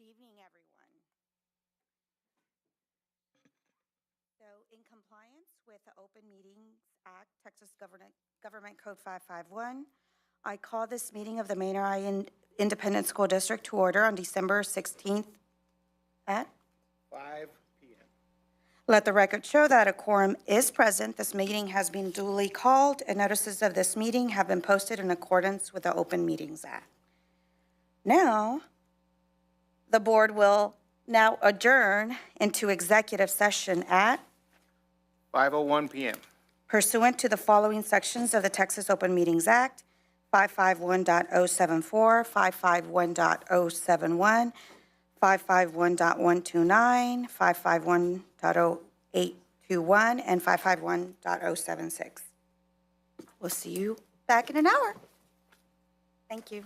evening, everyone. So, in compliance with the Open Meetings Act, Texas Government Code 551, I call this meeting of the Manor Independent School District to order on December 16th at 5 p.m. Let the record show that a quorum is present. This meeting has been duly called, and notices of this meeting have been posted in accordance with the Open Meetings Act. Now, the board will now adjourn into executive session at 5:01 p.m. pursuant to the following sections of the Texas Open Meetings Act, 551.074, 551.071, 551.129, 551.0821, and 551.076. We'll see you back in an hour. Thank you.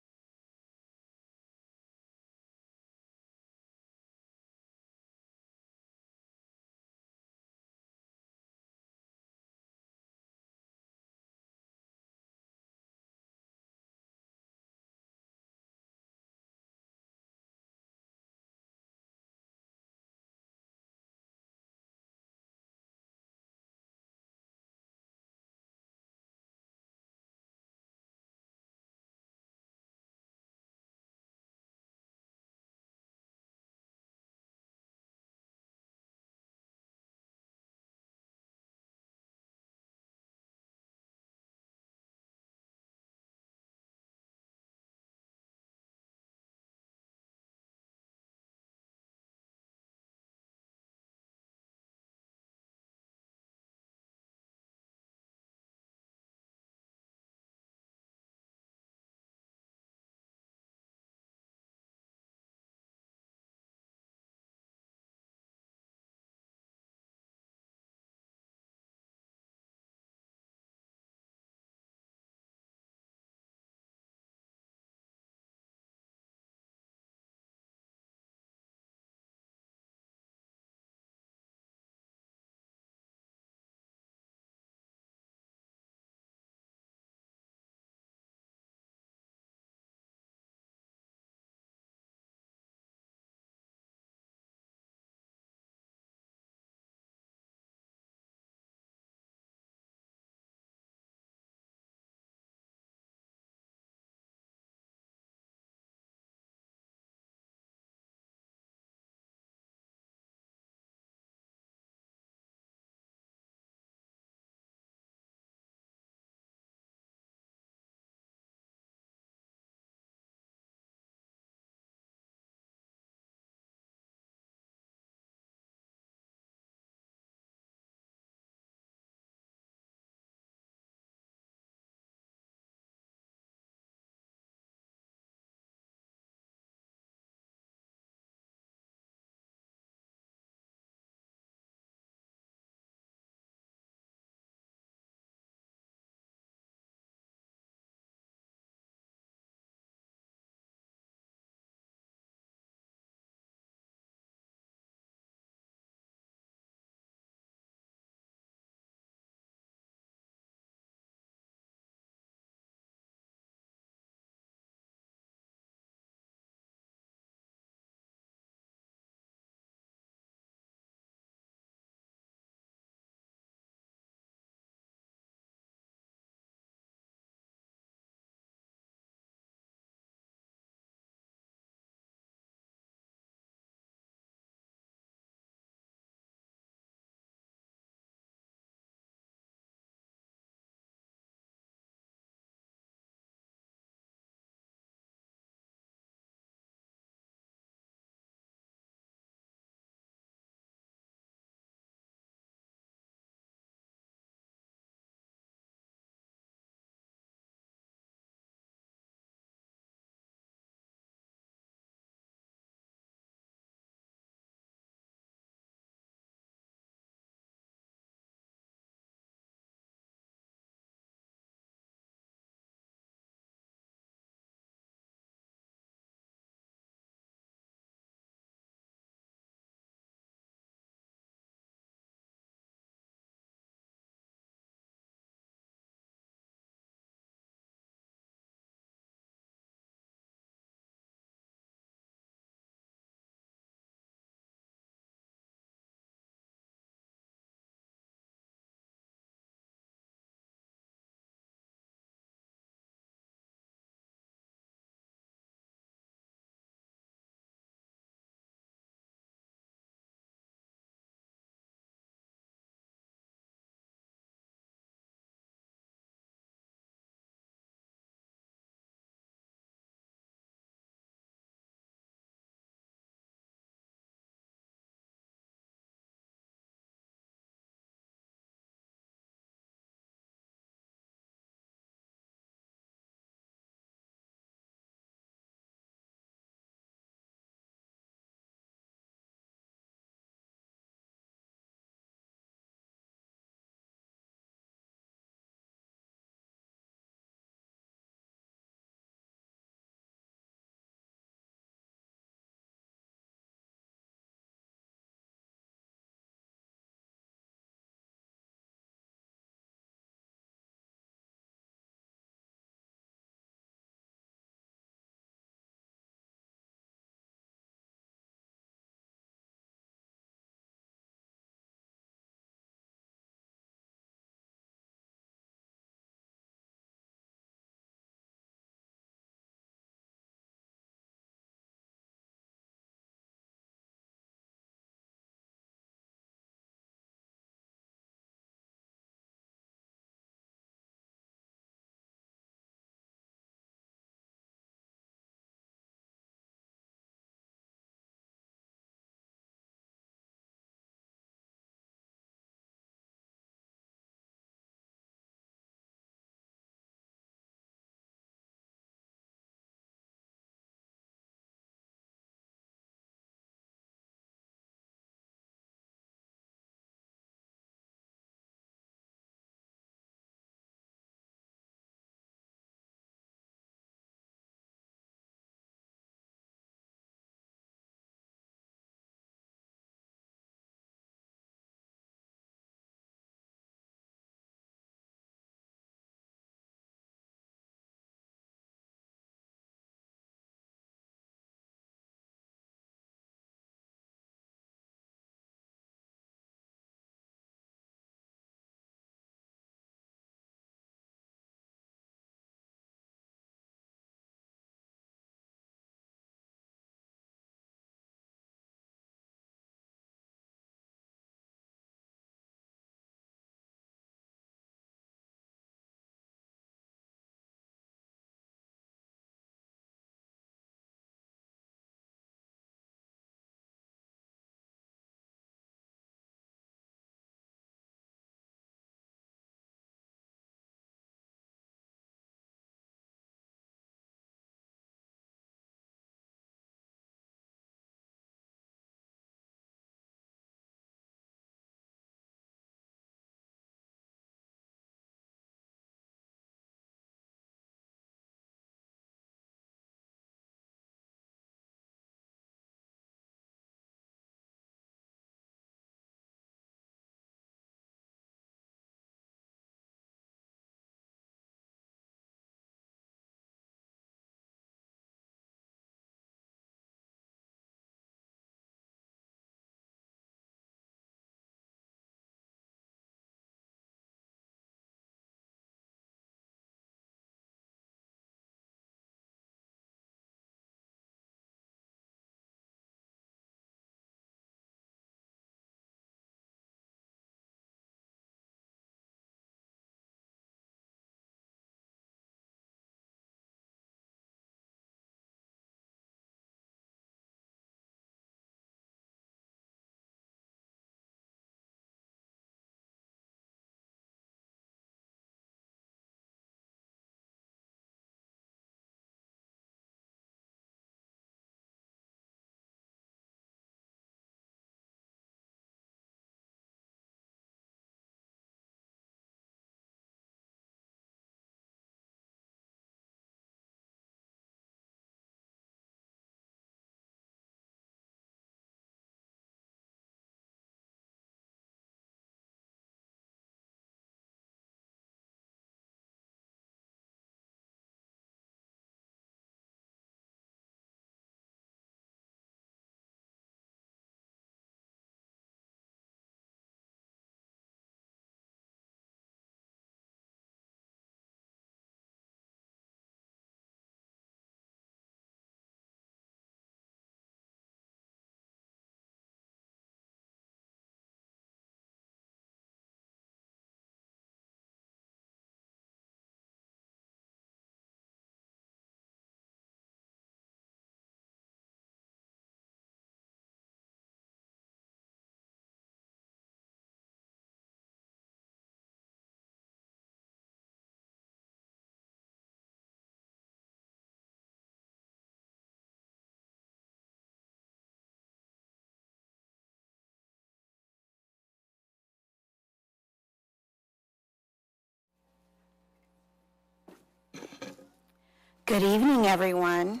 Good evening, everyone.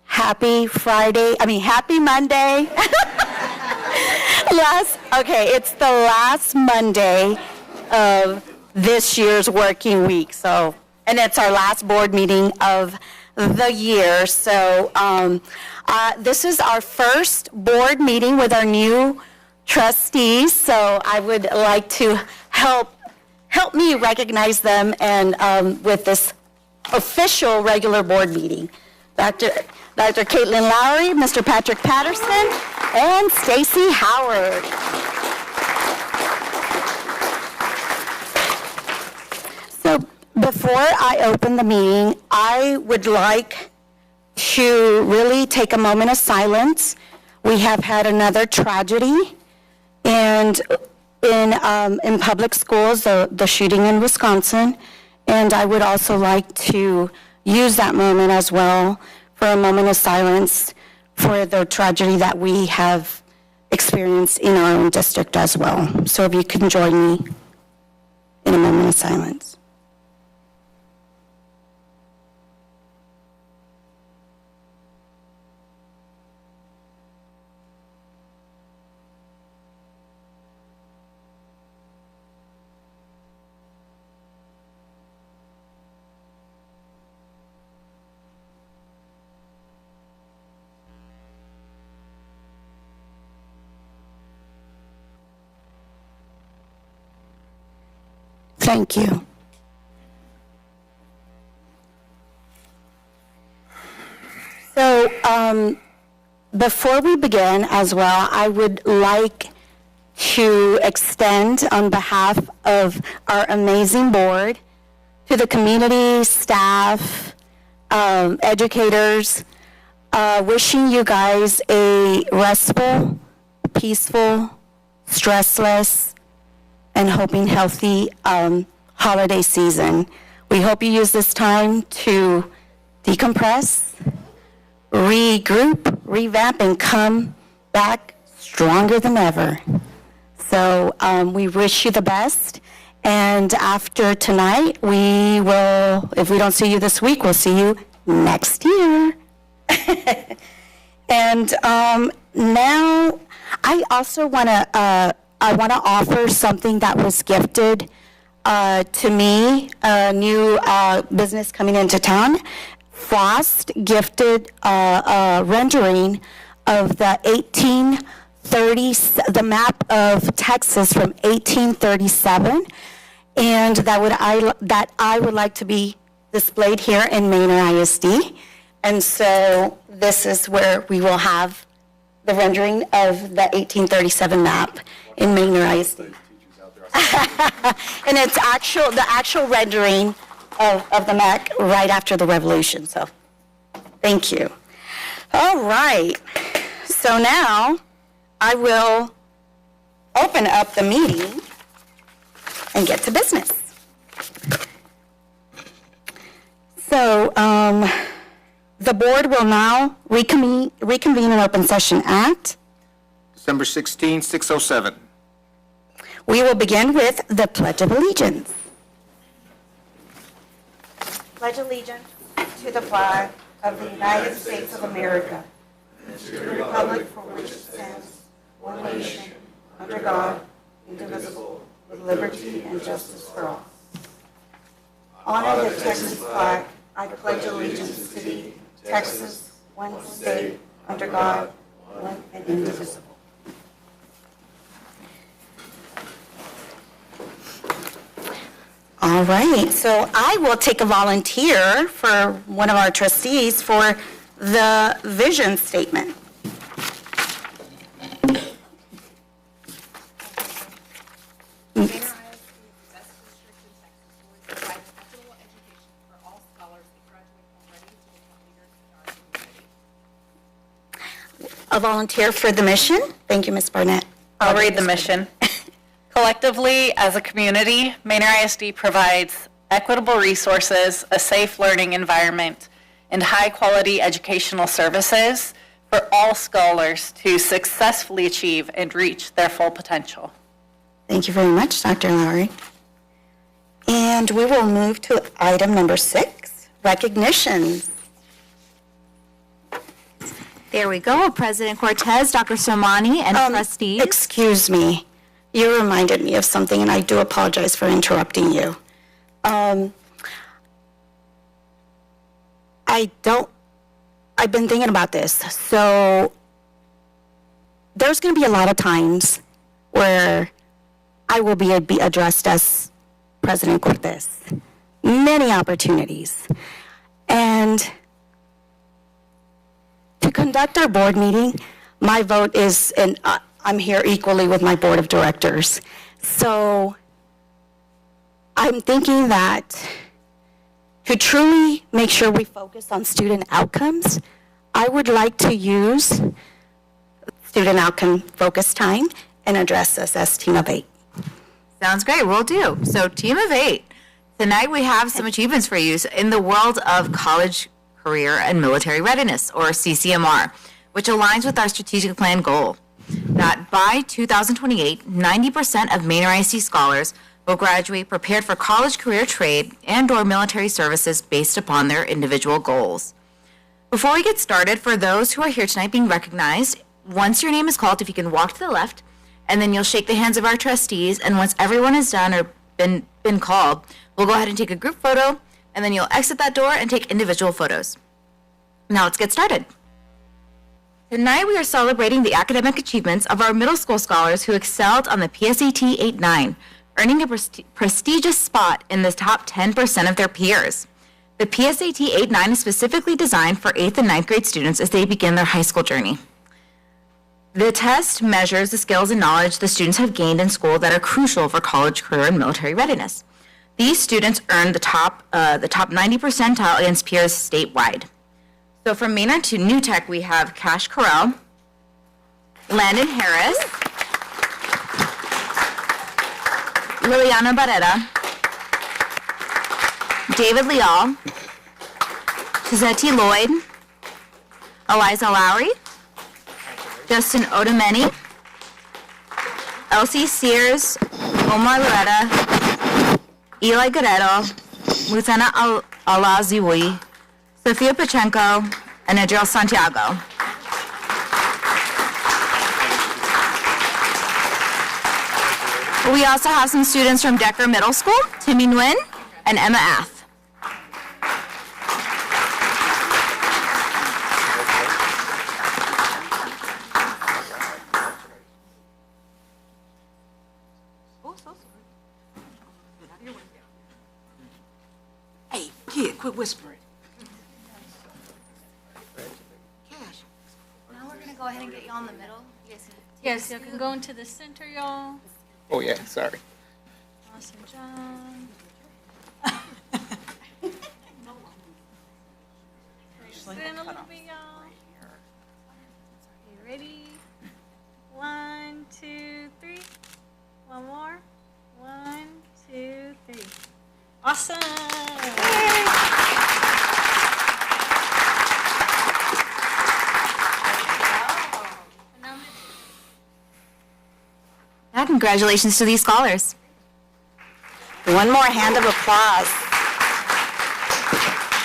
Happy Monday. It's the last Monday of this year's working week, and it's our last board meeting of the year. So this is our first board meeting with our new trustees, so I would like to help me recognize them and with this official regular board meeting. Dr. Caitlin Lowry, Mr. Patrick Patterson, and Stacy Howard. So before I open the meeting, I would like to really take a moment of silence. We have had another tragedy, and in public schools, the shooting in Wisconsin, and I would also like to use that moment as well for a moment of silence for the tragedy that we have experienced in our own district as well. So if you can join me in a moment of silence. Thank you. So before we begin as well, I would like to extend on behalf of our amazing board to the community, staff, educators, wishing you guys a restful, peaceful, stressless, and hoping healthy holiday season. We hope you use this time to decompress, regroup, revamp, and come back stronger than ever. So we wish you the best. And after tonight, we will, if we don't see you this week, we'll see you next year. And now I also want to offer something that was gifted to me, a new business coming into town. Frost gifted a rendering of the map of Texas from 1837, and that I would like to be displayed here in Manor ISD. And so this is where we will have the rendering of the 1837 map in Manor ISD. And it's the actual rendering of the map right after the revolution. So thank you. All right. So now I will open up the meeting and get to business. So the board will now reconvene an open session at December 16, 6:07. We will begin with the Pledge of Allegiance. Pledge allegiance to the flag of the United States of America, and to the republic for which it stands, one nation, under God, indivisible, with liberty and justice for all. Honor the Texas flag. I pledge allegiance to thee, Texas, one state, under God, one and indivisible. All right, so I will take a volunteer for one of our trustees for the vision statement. Manor ISD is the best district in Texas where we provide equitable education for all scholars that graduate from ready to become leaders in our community. A volunteer for the mission. Thank you, Ms. Barnett. I'll read the mission. Collectively, as a community, Manor ISD provides equitable resources, a safe learning environment, and high-quality educational services for all scholars to successfully achieve and reach their full potential. Thank you very much, Dr. Lowry. And we will move to item number 6, Recognitions. There we go. President Cortez, Dr. Somani, and trustees. Excuse me. You reminded me of something, and I do apologize for interrupting you. I've been thinking about this. So there's going to be a lot of times where I will be addressed as President Cortez. Many opportunities. And to conduct our board meeting, my vote is, and I'm here equally with my board of directors. So I'm thinking that to truly make sure we focus on student outcomes, I would like to use student outcome focus time and address us as Team of 8. Sounds great. We'll do. So, Team of 8. Tonight we have some achievements for you in the world of college, career, and military readiness, or CCMR, which aligns with our strategic plan goal that by 2028, 90% of Manor ISD scholars will graduate prepared for college, career, trade, and/or military services based upon their individual goals. Before we get started, for those who are here tonight being recognized, once your name is called, if you can walk to the left, and then you'll shake the hands of our trustees, and once everyone is done or been called, we'll go ahead and take a group photo, and then you'll exit that door and take individual photos. Now let's get started. Tonight we are celebrating the academic achievements of our middle school scholars who excelled on the PSAT 8-9, earning a prestigious spot in the top 10% of their peers. The PSAT 8-9 is specifically designed for 8th and 9th grade students as they begin their high school journey. The test measures the skills and knowledge the students have gained in school that are crucial for college, career, and military readiness. These students earned the top 90 percentile against peers statewide. So from Maynard to New Tech, we have Cash Corral, Landon Harris, Liliana Barrera, David Leal, Tizetti Lloyd, Eliza Lowry, Justin Odomeni, Elsie Sears, Omar Loretta, Eli Guerrero, Lieutenant Alaziwi, Sofia Pachenko, and Adriel Santiago. We also have some students from Decker Middle School, Timmy Nguyen and Emma Ath. Hey, kid, quit whispering. Cash. Now we're gonna go ahead and get you on the middle. Yes, you can go into the center, y'all. Oh, yeah, sorry. Awesome job. Spin a little bit, y'all. Okay, ready? 1, 2, 3. One more. 1, 2, 3. Awesome. Yeah, congratulations to these scholars. One more hand of applause.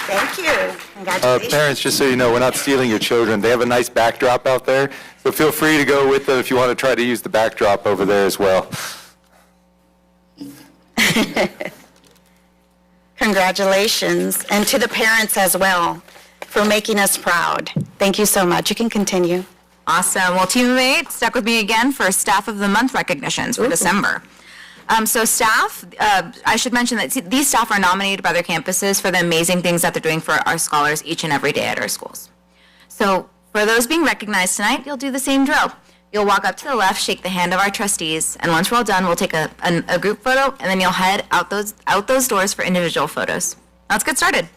Thank you. Congratulations. Parents, just so you know, we're not stealing your children. They have a nice backdrop out there, so feel free to go with them if you want to try to use the backdrop over there as well. Congratulations, and to the parents as well for making us proud. Thank you so much. You can continue. Awesome. Well, Team of 8, stuck with me again for Staff of the Month recognitions for December. So staff, I should mention that these staff are nominated by their campuses for the amazing things that they're doing for our scholars each and every day at our schools. So for those being recognized tonight, you'll do the same drill. You'll walk up to the left, shake the hand of our trustees, and once we're all done, we'll take a group photo, and then you'll head out those doors for individual photos. Now let's get started.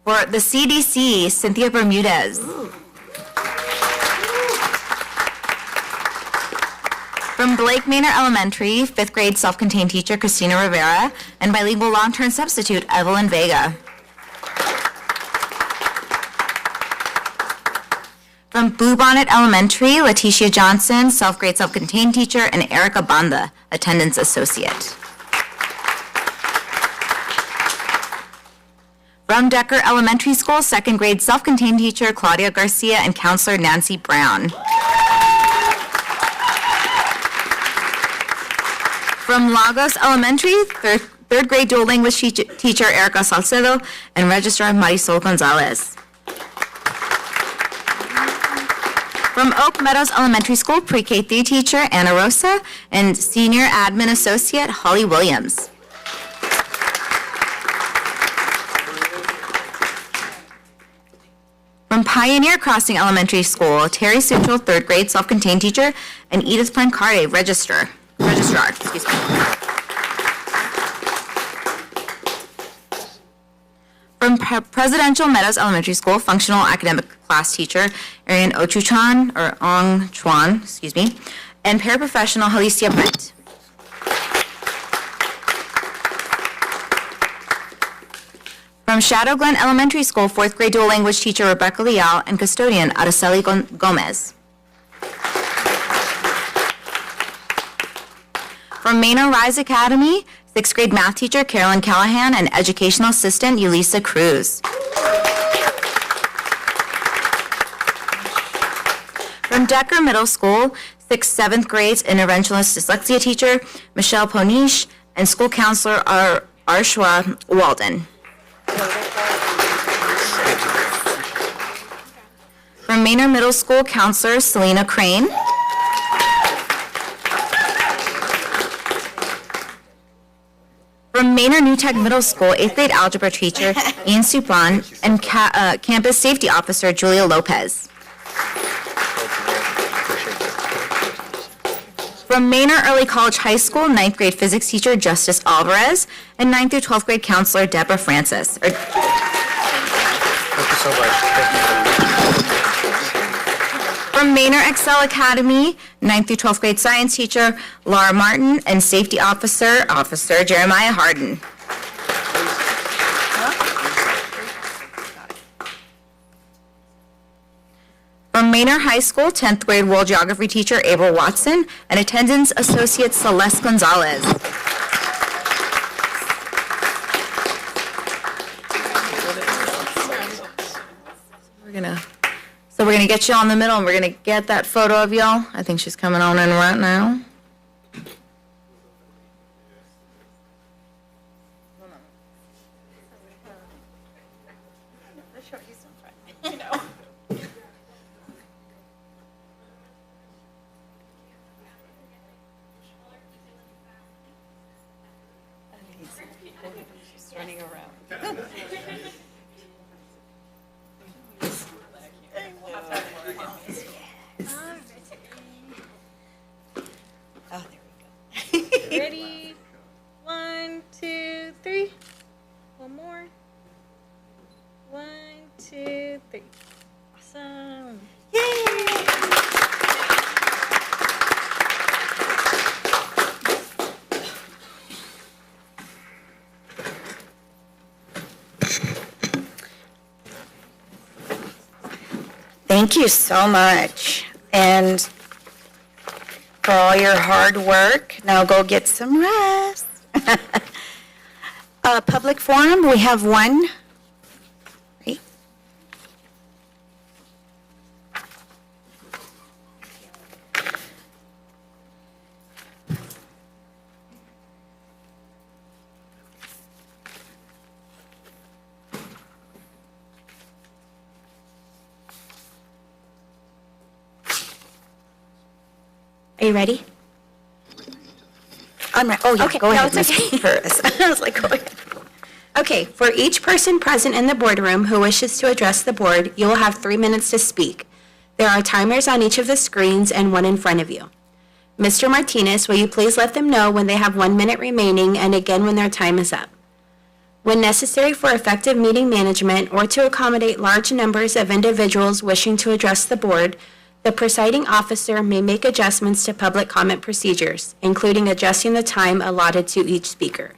For the CDC, Cynthia Bermudez. From Blake Manor Elementary, 5th grade self-contained teacher Christina Rivera, and bilingual long-term substitute Evelyn Vega. From Bluebonnet Elementary, Leticia Johnson, self-grade self-contained teacher, and Erica Banda, attendance associate. From Decker Elementary School, second grade self-contained teacher Claudia Garcia and counselor Nancy Brown. From Lagos Elementary, third grade dual language teacher Erica Salcedo and registrar Marisol Gonzalez. From Oak Meadows Elementary School, pre-K 3 teacher Anna Rosa and senior admin associate Holly Williams. From Pioneer Crossing Elementary School, Terry Suchel, third grade self-contained teacher, and Edith Plancarte, registrar. Excuse me. From Presidential Meadows Elementary School, functional academic class teacher Arian Ochuchan, or Ong Chuan, excuse me, and paraprofessional Alicia Brent. From Shadow Glen Elementary School, fourth grade dual language teacher Rebecca Leal and custodian Araceli Gomez. From Manor Rise Academy, sixth grade math teacher Carolyn Callahan and educational assistant Yulisa Cruz. From Decker Middle School, sixth, seventh grades interventionist dyslexia teacher Michelle Ponish and school counselor Arshwa Walden. From Manor Middle School, counselor Selena Crane. From Manor New Tech Middle School, 8th grade algebra teacher Ian Suplan and campus safety officer Julia Lopez. From Manor Early College High School, 9th grade physics teacher Justice Alvarez and 9th through 12th grade counselor Deborah Francis. Thank you so much. Thank you. From Manor Excel Academy, 9th through 12th grade science teacher Laura Martin and safety officer Jeremiah Harden. From Manor High School, 10th grade world geography teacher April Watson and attendance associate Celeste Gonzalez. So we're gonna get you on the middle and we're gonna get that photo of y'all. I think she's coming on in right now. Ready? 1, 2, 3. One more. 1, 2, 3. Awesome. Thank you so much. And for all your hard work, now go get some rest. Public forum, we have one. Great. Are you ready? I'm ready. Oh, yeah, Okay, go no, ahead, it's Ms. okay. Burris. I was like, go ahead. Okay, for each person present in the boardroom who wishes to address the board, you will have 3 minutes to speak. There are timers on each of the screens and one in front of you. Mr. Martinez, will you please let them know when they have 1 minute remaining and again when their time is up? When necessary for effective meeting management or to accommodate large numbers of individuals wishing to address the board, the presiding officer may make adjustments to public comment procedures, including adjusting the time allotted to each speaker.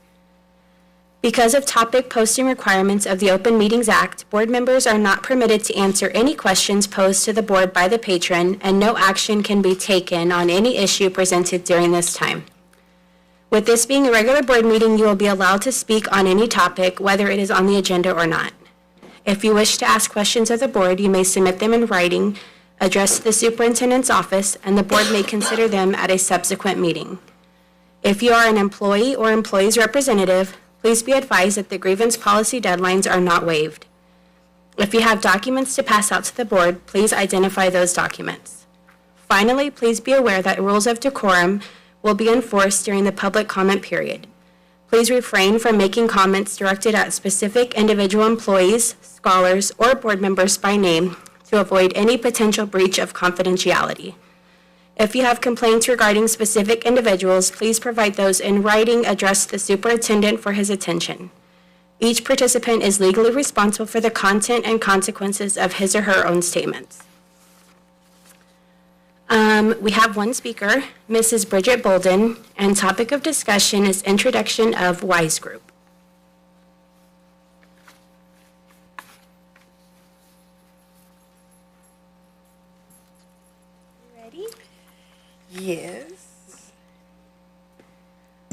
Because of topic posting requirements of the Open Meetings Act, board members are not permitted to answer any questions posed to the board by the patron, and no action can be taken on any issue presented during this time. With this being a regular board meeting, you will be allowed to speak on any topic, whether it is on the agenda or not. If you wish to ask questions of the board, you may submit them in writing, addressed to the superintendent's office, and the board may consider them at a subsequent meeting. If you are an employee or employee's representative, please be advised that the grievance policy deadlines are not waived. If you have documents to pass out to the board, please identify those documents. Finally, please be aware that rules of decorum will be enforced during the public comment period. Please refrain from making comments directed at specific individual employees, scholars, or board members by name to avoid any potential breach of confidentiality. If you have complaints regarding specific individuals, please provide those in writing addressed to the superintendent for his attention. Each participant is legally responsible for the content and consequences of his or her own statements. We have one speaker, Mrs. Bridget Bolden, and topic of discussion is introduction of WISE Group. Ready? Yes.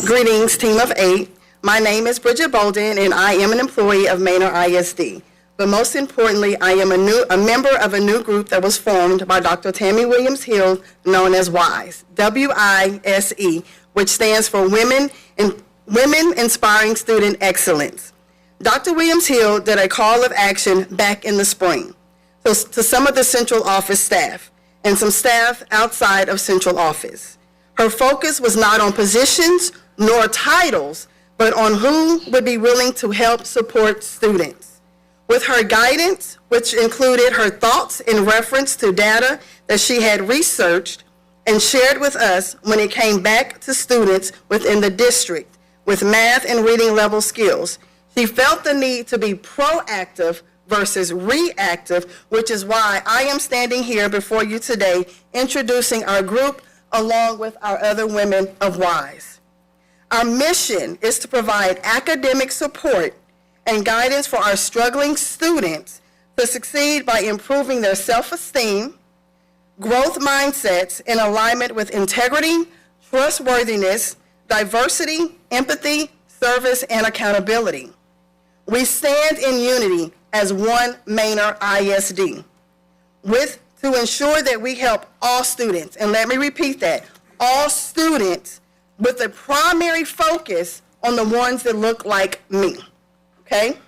Greetings, Team of 8. My name is Bridget Bolden, and I am an employee of Manor ISD. But most importantly, I am a member of a new group that was formed by Dr. Tammy Williams Hill, known as WISE, W-I-S-E, which stands for Women Inspiring Student Excellence. Dr. Williams Hill did a call of action back in the spring to some of the central office staff and some staff outside of central office. Her focus was not on positions nor titles, but on who would be willing to help support students. With her guidance, which included her thoughts in reference to data that she had researched and shared with us when it came back to students within the district with math and reading level skills, she felt the need to be proactive versus reactive, which is why I am standing here before you today introducing our group along with our other women of WISE. Our mission is to provide academic support and guidance for our struggling students to succeed by improving their self-esteem, growth mindsets in alignment with integrity, trustworthiness, diversity, empathy, service, and accountability. We stand in unity as one Manor ISD to ensure that we help all students, and let me repeat that, all students with a primary focus on the ones that look like me. Okay?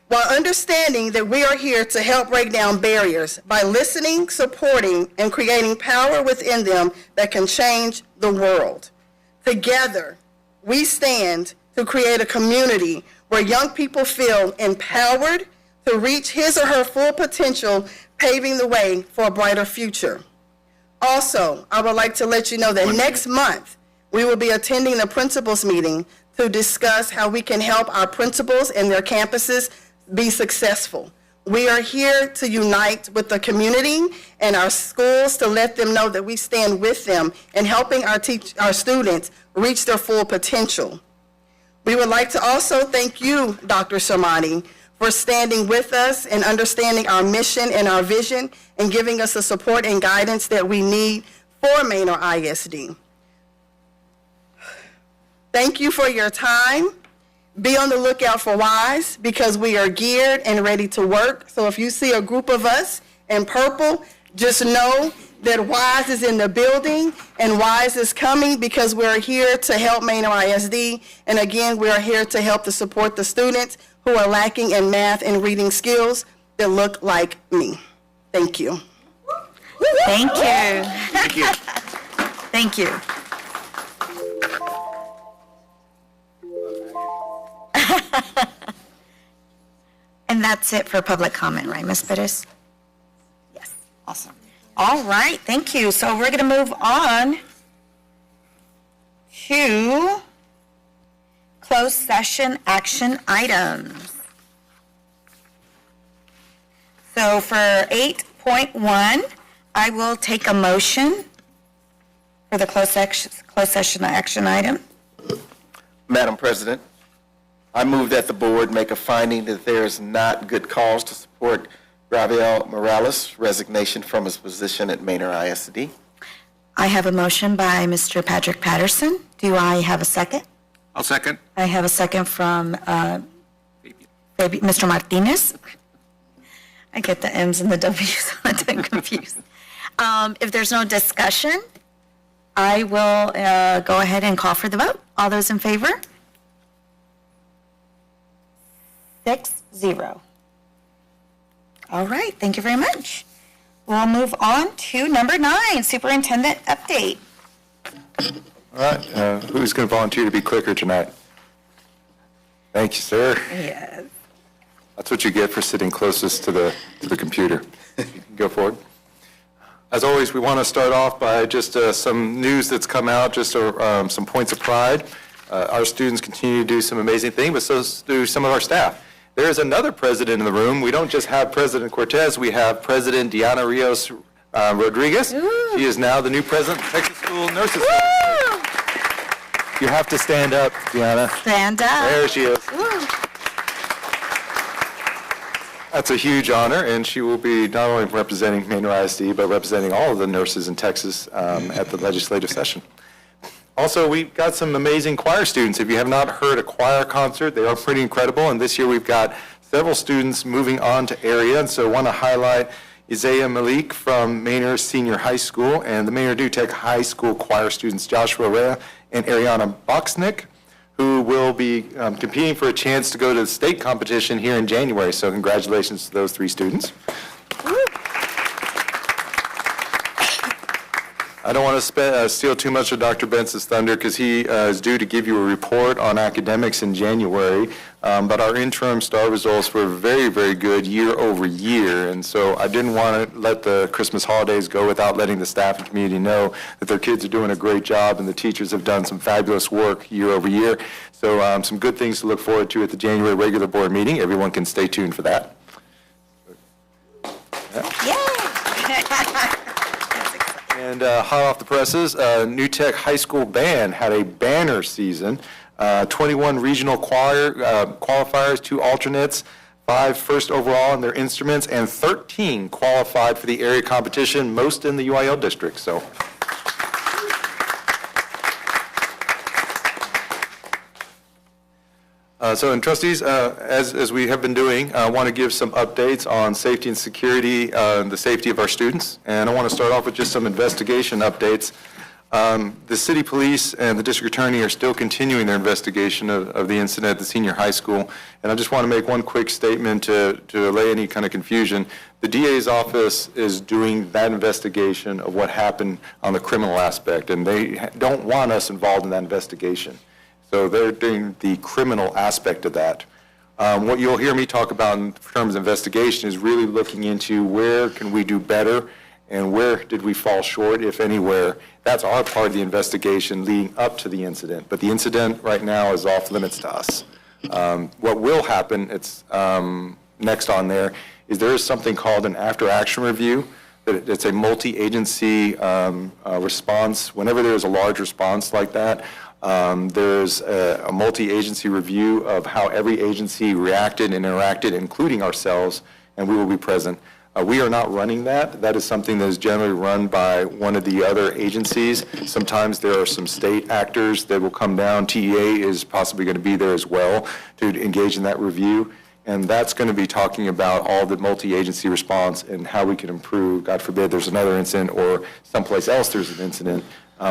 While understanding that we are here to help break down barriers by listening, supporting, and creating power within them that can change the world. Together, we stand to create a community where young people feel empowered to reach his or her full potential, paving the way for a brighter future. Also, I would like to let you know that next month, we will be attending the principals meeting to discuss how we can help our principals and their campuses be successful. We are here to unite with the community and our schools to let them know that we stand with them in helping our students reach their full potential. We would like to also thank you, Dr. Shamani, for standing with us and understanding our mission and our vision and giving us the support and guidance that we need for Manor ISD. Thank you for your time. Be on the lookout for WISE because we are geared and ready to work. So if you see a group of us in purple, just know that WISE is in the building and WISE is coming because we're here to help Manor ISD. And again, we are here to help to support the students who are lacking in math and reading skills that look like me. Thank you. Thank you. Thank you. Thank you. And that's it for public comment, right, Ms. Pettis? Yes, awesome. All right, thank you. So we're going to move on to closed session action items. So for 8.1, I will take a motion for the closed session action item. Madam President, I move that the board make a finding that there is not good cause to support Rafael Morales' resignation from his position at Manor ISD. I have a motion by Mr. Patrick Patterson. Do I have a second? I'll second. I have a second from Baby, Mr. Martinez. I get the M's and the W's all the time confused. If there's no discussion, I will go ahead and call for the vote. All those in favor? 6-0. All right, thank you very much. We'll move on to number 9, superintendent update. All right, who's going to volunteer to be clicker tonight? Thank you, sir. Yes. That's what you get for sitting closest to the computer. You can go forward. As always, we want to start off by just some news that's come out, just some points of pride. Our students continue to do some amazing things, but so do some of our staff. There is another president in the room. We don't just have President Cortez, we have President Diana Rios Rodriguez. She is now the new president of Texas School Nurses. You have to stand up, Diana. Stand up. There she is. That's a huge honor, and she will be not only representing Manor ISD, but representing all of the nurses in Texas at the legislative session. Also, we've got some amazing choir students. If you have not heard a choir concert, they are pretty incredible, and this year we've got several students moving on to area, and so I want to highlight Isaiah Malik from Manor Senior High School and the Manor Tech High School choir students Joshua Rea and Ariana Boxnick, who will be competing for a chance to go to the state competition here in January. So congratulations to those 3 students. I don't want to steal too much of Dr. Bentz's thunder because he is due to give you a report on academics in January, but our interim star results were very, very good year over year, and so I didn't want to let the Christmas holidays go without letting the staff and community know that their kids are doing a great job and the teachers have done some fabulous work year over year. So some good things to look forward to at the January regular board meeting. Everyone can stay tuned for that. And hot off the presses, New Tech High School Band had a banner season. 21 regional choir qualifiers, 2 alternates, 5 first overall in their instruments, and 13 qualified for the area competition, most in the UIL district. So. And trustees, as we have been doing, I want to give some updates on safety and security, the safety of our students. And I want to start off with just some investigation updates. The city police and the district attorney are still continuing their investigation of the incident at the senior high school. And I just want to make one quick statement to allay any kind of confusion. The DA's office is doing that investigation of what happened on the criminal aspect, and they don't want us involved in that investigation. So they're doing the criminal aspect of that. What you'll hear me talk about in terms of investigation is really looking into where can we do better and where did we fall short, if anywhere. That's our part of the investigation leading up to the incident. But the incident right now is off limits to us. What will happen, it's next on there, is there is something called an after-action review. It's a multi-agency response. Whenever there is a large response like that, there's a multi-agency review of how every agency reacted and interacted, including ourselves, and we will be present. We are not running that. That is something that is generally run by one of the other agencies. Sometimes there are some state actors that will come down. TEA is possibly going to be there as well to engage in that review. And that's going to be talking about all the multi-agency response and how we can improve. God forbid there's another incident or someplace else there's an incident.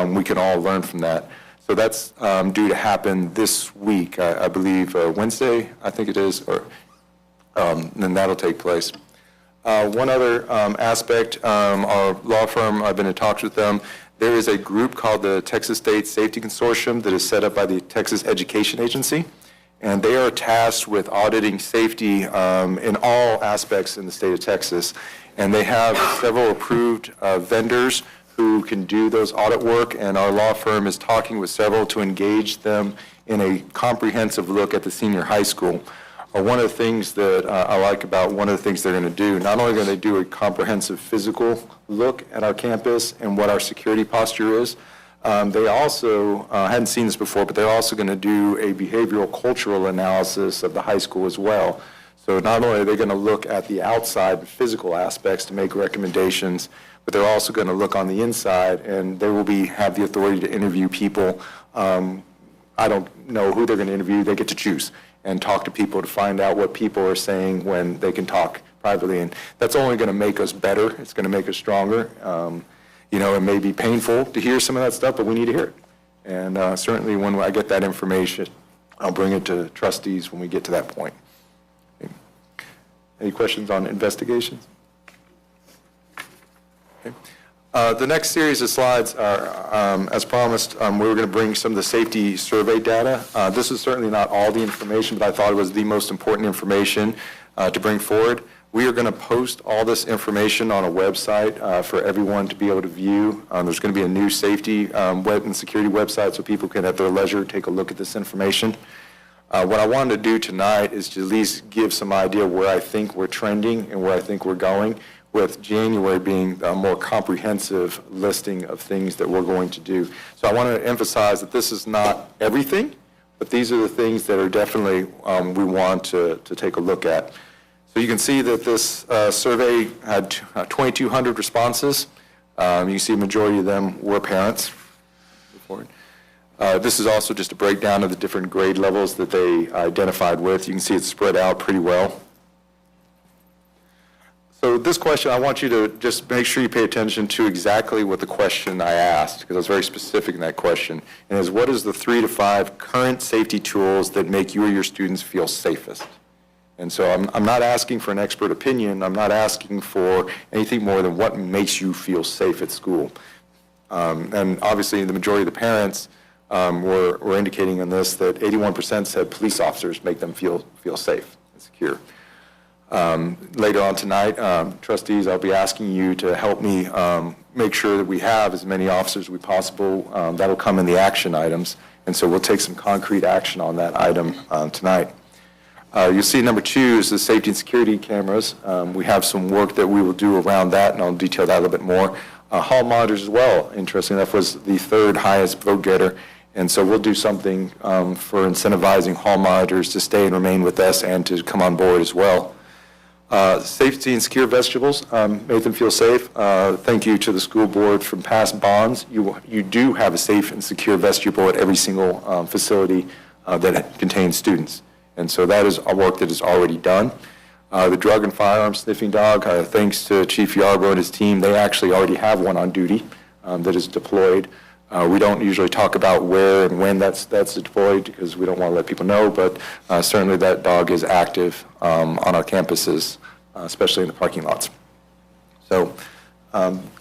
We can all learn from that. So that's due to happen this week, I believe, Wednesday, I think it is, or then that'll take place. One other aspect, our law firm, I've been in talks with them. There is a group called the Texas State Safety Consortium that is set up by the Texas Education Agency, and they are tasked with auditing safety in all aspects in the state of Texas. And they have several approved vendors who can do those audit work, and our law firm is talking with several to engage them in a comprehensive look at the senior high school. One of the things that I like about one of the things they're going to do, not only are they do a comprehensive physical look at our campus and what our security posture is, they also, I hadn't seen this before, but they're also going to do a behavioral cultural analysis of the high school as well. So not only are they going to look at the outside physical aspects to make recommendations, but they're also going to look on the inside, and they will have the authority to interview people. I don't know who they're going to interview. They get to choose. and talk to people to find out what people are saying when they can talk privately. And that's only going to make us better. It's going to make us stronger. It may be painful to hear some of that stuff, but we need to hear it. And certainly when I get that information, I'll bring it to trustees when we get to that point. Any questions on investigations? Okay. The next series of slides are, as promised, we were going to bring some of the safety survey data. This is certainly not all the information, but I thought it was the most important information to bring forward. We are going to post all this information on a website for everyone to be able to view. There's going to be a new safety web and security website so people can at their leisure take a look at this information. What I wanted to do tonight is to at least give some idea where I think we're trending and where I think we're going, with January being a more comprehensive listing of things that we're going to do. So I want to emphasize that this is not everything, but these are the things that are definitely we want to take a look at. So you can see that this survey had 2,200 responses. You can see a majority of them were parents. This is also just a breakdown of the different grade levels that they identified with. You can see it's spread out pretty well. So this question, I want you to just make sure you pay attention to exactly what the question I asked, because I was very specific in that question, and is what is the 3 to 5 current safety tools that make you or your students feel safest? And so I'm not asking for an expert opinion. I'm not asking for anything more than what makes you feel safe at school. And obviously, the majority of the parents were indicating in this that 81% said police officers make them feel safe and secure. Later on tonight, trustees, I'll be asking you to help me make sure that we have as many officers as we possible. That'll come in the action items, and so we'll take some concrete action on that item tonight. You'll see number 2 is the safety and security cameras. We have some work that we will do around that, and I'll detail that a little bit more. Hall monitors as well, interestingly enough, was the 3rd highest vote getter. And so we'll do something for incentivizing hall monitors to stay and remain with us and to come on board as well. Safety and secure vestibules, made them feel safe. Thank you to the school board from past bonds. You do have a safe and secure vestibule at every single facility that contains students. And so that is a work that is already done. The drug and firearm sniffing dog, thanks to Chief Yarbrough and his team, they actually already have one on duty that is deployed. We don't usually talk about where and when that's deployed because we don't want to let people know, but certainly that dog is active on our campuses, especially in the parking lots. So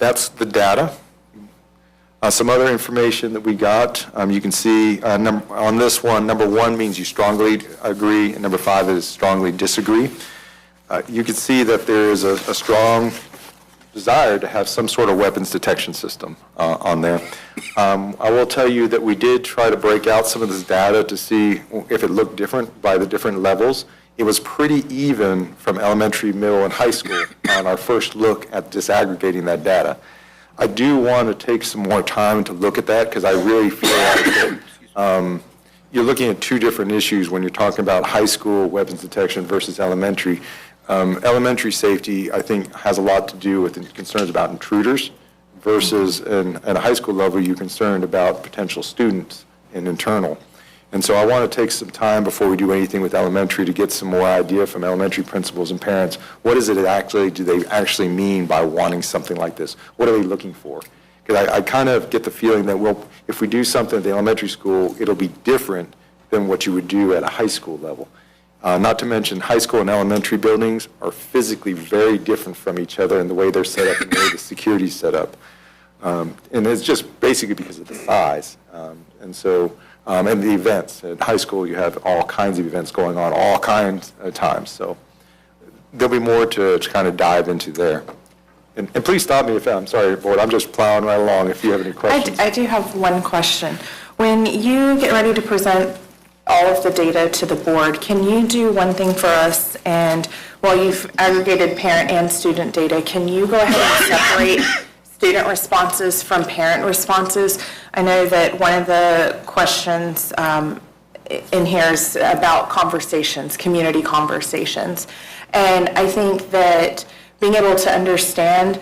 that's the data. Some other information that we got, you can see on this one, number 1 means you strongly agree, and number 5 is strongly disagree. You can see that there is a strong desire to have some sort of weapons detection system on there. I will tell you that we did try to break out some of this data to see if it looked different by the different levels. It was pretty even from elementary, middle, and high school on our first look at disaggregating that data. I do want to take some more time to look at that because I really feel like that, you're looking at 2 different issues when you're talking about high school weapons detection versus elementary. Elementary safety, I think, has a lot to do with concerns about intruders versus at a high school level, you're concerned about potential students and internal. And so I want to take some time before we do anything with elementary to get some more idea from elementary principals and parents. What is it actually, do they actually mean by wanting something like this? What are they looking for? Because I kind of get the feeling that, well, if we do something at the elementary school, it'll be different than what you would do at a high school level. Not to mention high school and elementary buildings are physically very different from each other in the way they're set up and the way the security's set up. And it's just basically because of the size. And the events. At high school, you have all kinds of events going on, all kinds of times. So there'll be more to kind of dive into there. And please stop me if I'm sorry, board. I'm just plowing right along if you have any questions. I do have one question. When you get ready to present all of the data to the board, can you do one thing for us? And while you've aggregated parent and student data, can you go ahead and separate student responses from parent responses? I know that one of the questions in here is about conversations, community conversations. And I think that being able to understand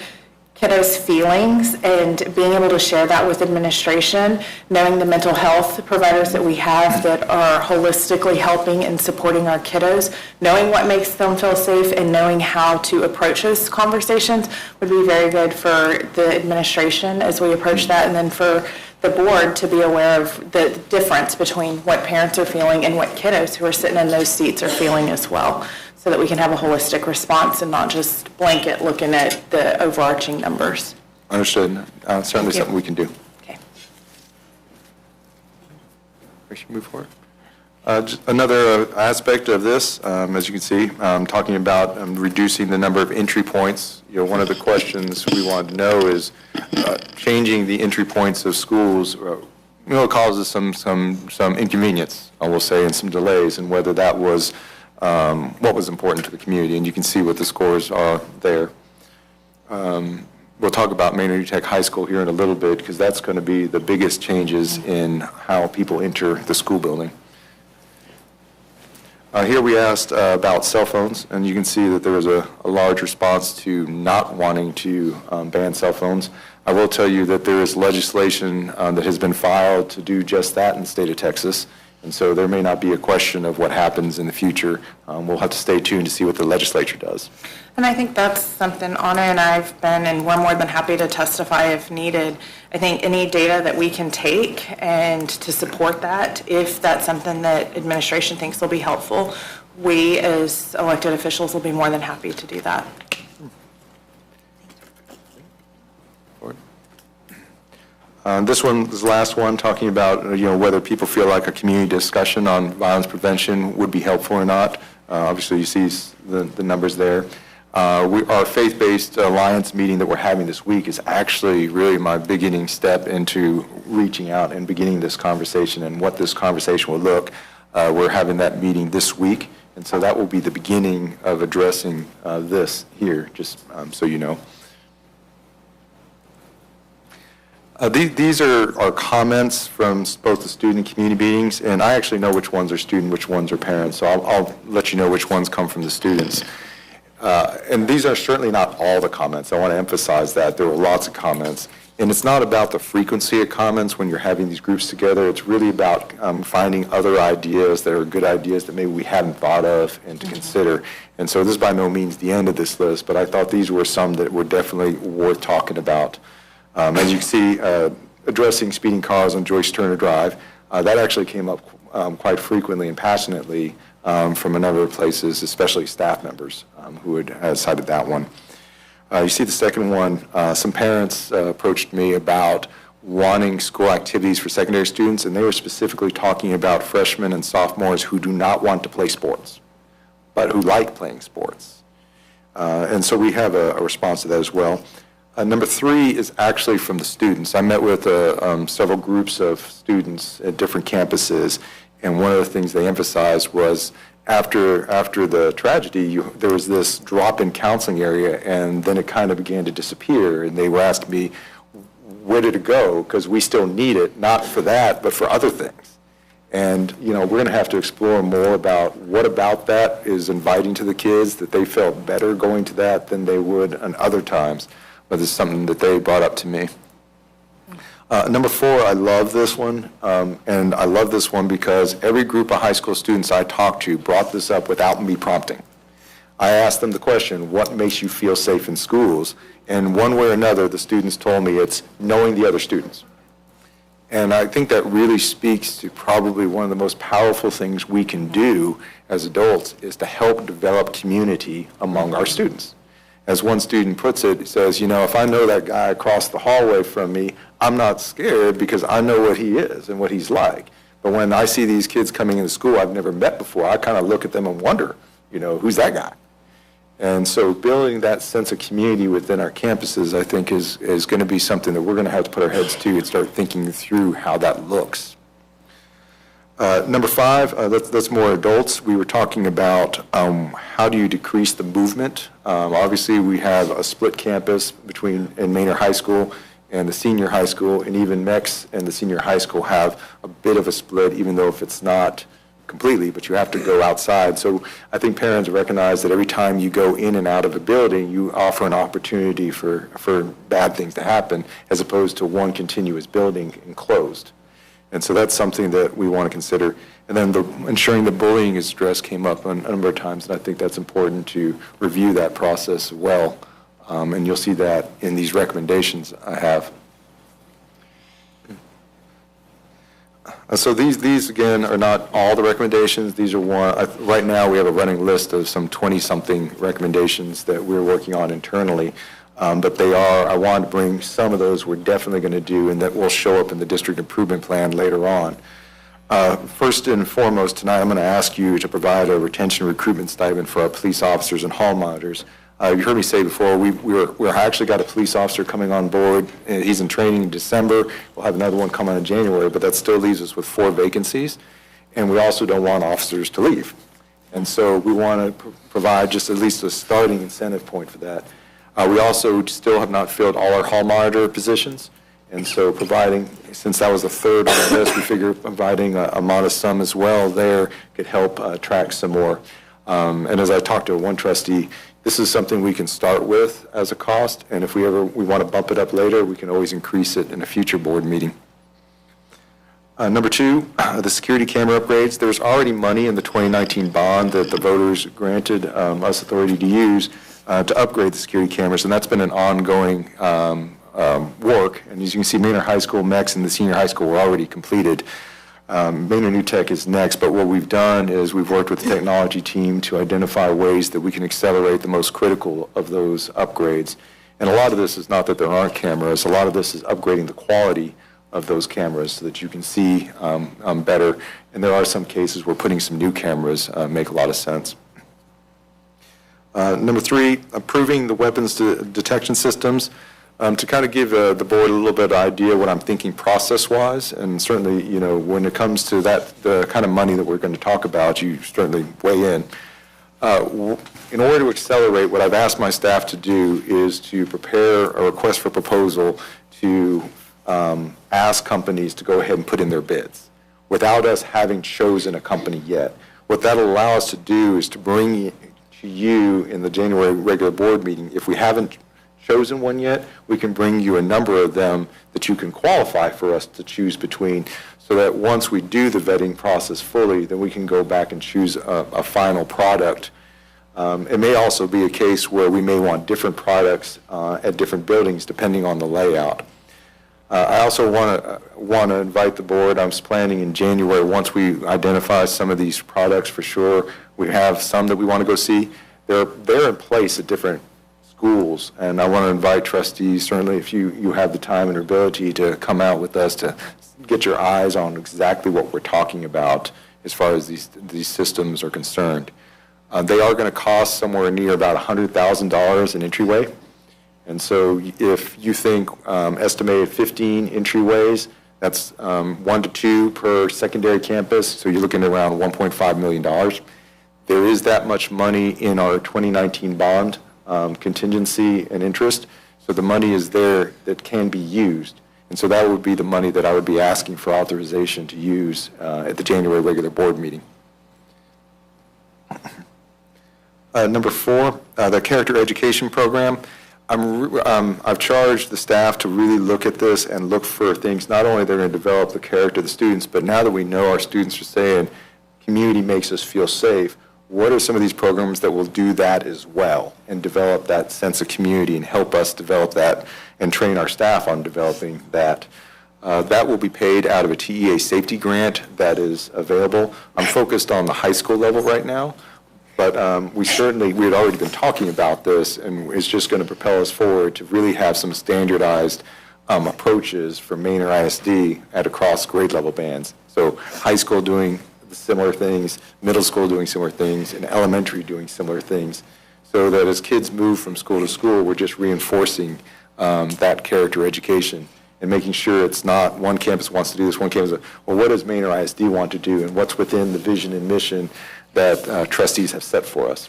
kiddos' feelings and being able to share that with administration, knowing the mental health providers that we have that are holistically helping and supporting our kiddos, knowing what makes them feel safe and knowing how to approach those conversations would be very good for the administration as we approach that, and then for the board to be aware of the difference between what parents are feeling and what kiddos who are sitting in those seats are feeling as well, so that we can have a holistic response and not just blanket looking at the overarching numbers. Understood. Certainly you. something we can do. Okay. We should move forward. Just another aspect of this, as you can see, talking about reducing the number of entry points. One of the questions we wanted to know is changing the entry points of schools. Causes some inconvenience, I will say, and some delays, and whether that was what was important to the community. And you can see what the scores are there. We'll talk about Manor Tech High School here in a little bit, because that's going to be the biggest changes in how people enter the school building. Here we asked about cell phones, and you can see that there was a large response to not wanting to ban cell phones. I will tell you that there is legislation that has been filed to do just that in the state of Texas, and so there may not be a question of what happens in the future. We'll have to stay tuned to see what the legislature does. And I think that's something Anna and I've been, and we're more than happy to testify if needed. I think any data that we can take and to support that, if that's something that administration thinks will be helpful, we as elected officials will be more than happy to do that. This last one, talking about whether people feel like a community discussion on violence prevention would be helpful or not. Obviously, you see the numbers there. Our faith-based alliance meeting that we're having this week is actually really my beginning step into reaching out and beginning this conversation and what this conversation will look. We're having that meeting this week, and so that will be the beginning of addressing this here, just so you know. These are comments from both the student and community meetings, and I actually know which ones are student, which ones are parents, so I'll let you know which ones come from the students. And these are certainly not all the comments. I want to emphasize that. There were lots of comments. And it's not about the frequency of comments when you're having these groups together. It's really about finding other ideas that are good ideas that maybe we hadn't thought of and to consider. And so this is by no means the end of this list, but I thought these were some that were definitely worth talking about. As you can see, addressing speeding cars on Joyce Turner Drive, that actually came up quite frequently and passionately from a number of places, especially staff members who had cited that one. You see the second one, some parents approached me about wanting school activities for secondary students, and they were specifically talking about freshmen and sophomores who do not want to play sports, but who like playing sports. And so we have a response to that as well. Number 3 is actually from the students. I met with several groups of students at different campuses, and one of the things they emphasized was after the tragedy, there was this drop in counseling area, and then it kind of began to disappear, and they were asking me, where did it go? Because we still need it, not for that, but for other things. And, we're going to have to explore more about what about that is inviting to the kids, that they felt better going to that than they would on other times. But it's something that they brought up to me. Number 4, I love this one, and I love this one because every group of high school students I talked to brought this up without me prompting. I asked them the question, what makes you feel safe in schools? And one way or another, the students told me it's knowing the other students. And I think that really speaks to probably one of the most powerful things we can do as adults is to help develop community among our students. As one student puts it, he says, if I know that guy across the hallway from me, I'm not scared because I know what he is and what he's like. But when I see these kids coming into school I've never met before, I kind of look at them and wonder, who's that guy? And so building that sense of community within our campuses, I think, is going to be something that we're going to have to put our heads to and start thinking through how that looks. Number 5, that's more adults. We were talking about how do you decrease the movement. Obviously, we have a split campus in Manor High School and the senior high school, and even MEX and the senior high school have a bit of a split, even though if it's not completely, but you have to go outside. So I think parents recognize that every time you go in and out of a building, you offer an opportunity for bad things to happen, as opposed to one continuous building enclosed. And so that's something that we want to consider. And then ensuring the bullying is addressed came up a number of times, and I think that's important to review that process well. And you'll see that in these recommendations I have. So these again are not all the recommendations. These are right now we have a running list of some 20-something recommendations that we're working on internally. But I wanted to bring some of those we're definitely going to do and that will show up in the district improvement plan later on. First and foremost, tonight I'm going to ask you to provide a retention recruitment stipend for our police officers and hall monitors. You heard me say before, we're actually got a police officer coming on board. He's in training in December. We'll have another one come on in January, but that still leaves us with 4 vacancies. And we also don't want officers to leave. And so we want to provide just at least a starting incentive point for that. We also still have not filled all our hall monitor positions. And so since that was the third on the list, we figure providing a modest sum as well there could help attract some more. And as I talked to one trustee, this is something we can start with as a cost, and if we want to bump it up later, we can always increase it in a future board meeting. Number 2, the security camera upgrades. There's already money in the 2019 bond that the voters granted us authority to use to upgrade the security cameras, and that's been an ongoing work. And as you can see, Manor High School, MEX, and the senior high school were already completed. Manor New Tech is next, but what we've done is we've worked with the technology team to identify ways that we can accelerate the most critical of those upgrades. And a lot of this is not that there aren't cameras, a lot of this is upgrading the quality of those cameras so that you can see better. And there are some cases where putting some new cameras make a lot of sense. Number 3, improving the weapons detection systems. To kind of give the board a little bit of idea what I'm thinking process-wise, and certainly, when it comes to the kind of money that we're going to talk about, you certainly weigh in. In order to accelerate, what I've asked my staff to do is to prepare a request for proposal to ask companies to go ahead and put in their bids without us having chosen a company yet. What that'll allow us to do is to bring to you in the January regular board meeting, if we haven't chosen one yet, we can bring you a number of them that you can qualify for us to choose between, so that once we do the vetting process fully, then we can go back and choose a final product. It may also be a case where we may want different products at different buildings depending on the layout. I also want to invite the board. I'm planning in January, once we identify some of these products for sure, we have some that we want to go see. They're in place at different schools, and I want to invite trustees, certainly if you have the time and ability, to come out with us to get your eyes on exactly what we're talking about as far as these systems are concerned. They are going to cost somewhere near about $100,000 in entryway, and so if you think estimated 15 entryways, that's 1 to 2 per secondary campus, so you're looking at around $1.5 million. There is that much money in our 2019 bond contingency and interest, so the money is there that can be used. And so that would be the money that I would be asking for authorization to use at the January regular board meeting. Number 4, the character education program. I've charged the staff to really look at this and look for things, not only they're going to develop the character of the students, but now that we know our students are saying community makes us feel safe, what are some of these programs that will do that as well and develop that sense of community and help us develop that and train our staff on developing that? That will be paid out of a TEA safety grant that is available. I'm focused on the high school level right now, but we had already been talking about this, and it's just going to propel us forward to really have some standardized approaches for Manor ISD at across grade level bands. So high school doing similar things, middle school doing similar things, and elementary doing similar things, so that as kids move from school to school, we're just reinforcing that character education and making sure it's not one campus wants to do this, one campus, well, what does Manor ISD want to do, and what's within the vision and mission that trustees have set for us.